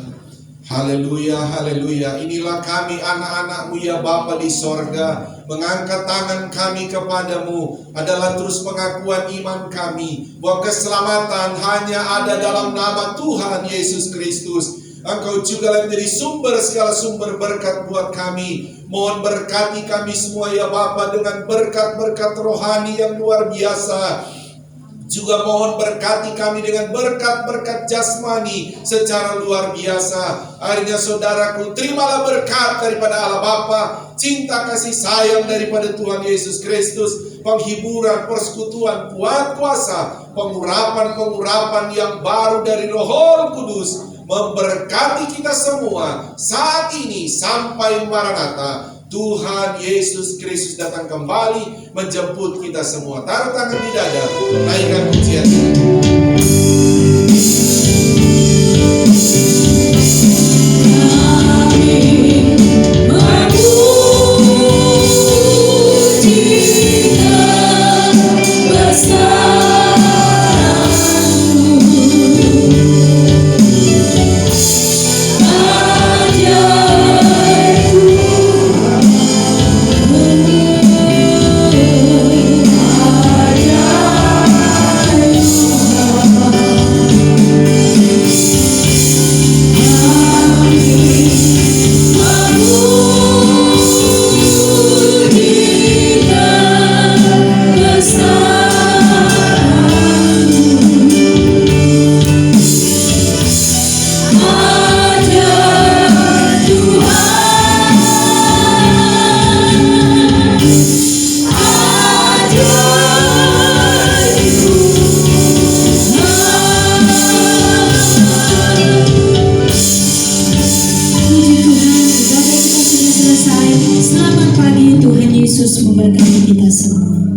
S3: Haleluya, haleluya. Inilah kami anak-anak-Mu ya Bapa di sorga. Mengangkat tangan kami kepadamu adalah terus pengakuan iman kami bahwa keselamatan hanya ada dalam nama Tuhan Yesus Kristus. Engkau juga menjadi sumber segala sumber berkat buat kami. Mohon berkati kami semua ya Bapa dengan berkat-berkat rohani yang luar biasa. Juga mohon berkati kami dengan berkat-berkat jasmani secara luar biasa. Akhirnya saudaraku, terimalah berkat daripada Allah Bapa, cinta kasih sayang daripada Tuhan Yesus Kristus, penghiburan, persekutuan, kuat kuasa, pengurapan-pengurapan yang baru dari Roh Kudus memberkati kita semua saat ini sampai Maranatha. Tuhan Yesus Kristus datang kembali menjemput kita semua. Taruh tangan di dada, naikkan pujian.
S1: Selamat pagi, Tuhan Yesus memberkati kita semua.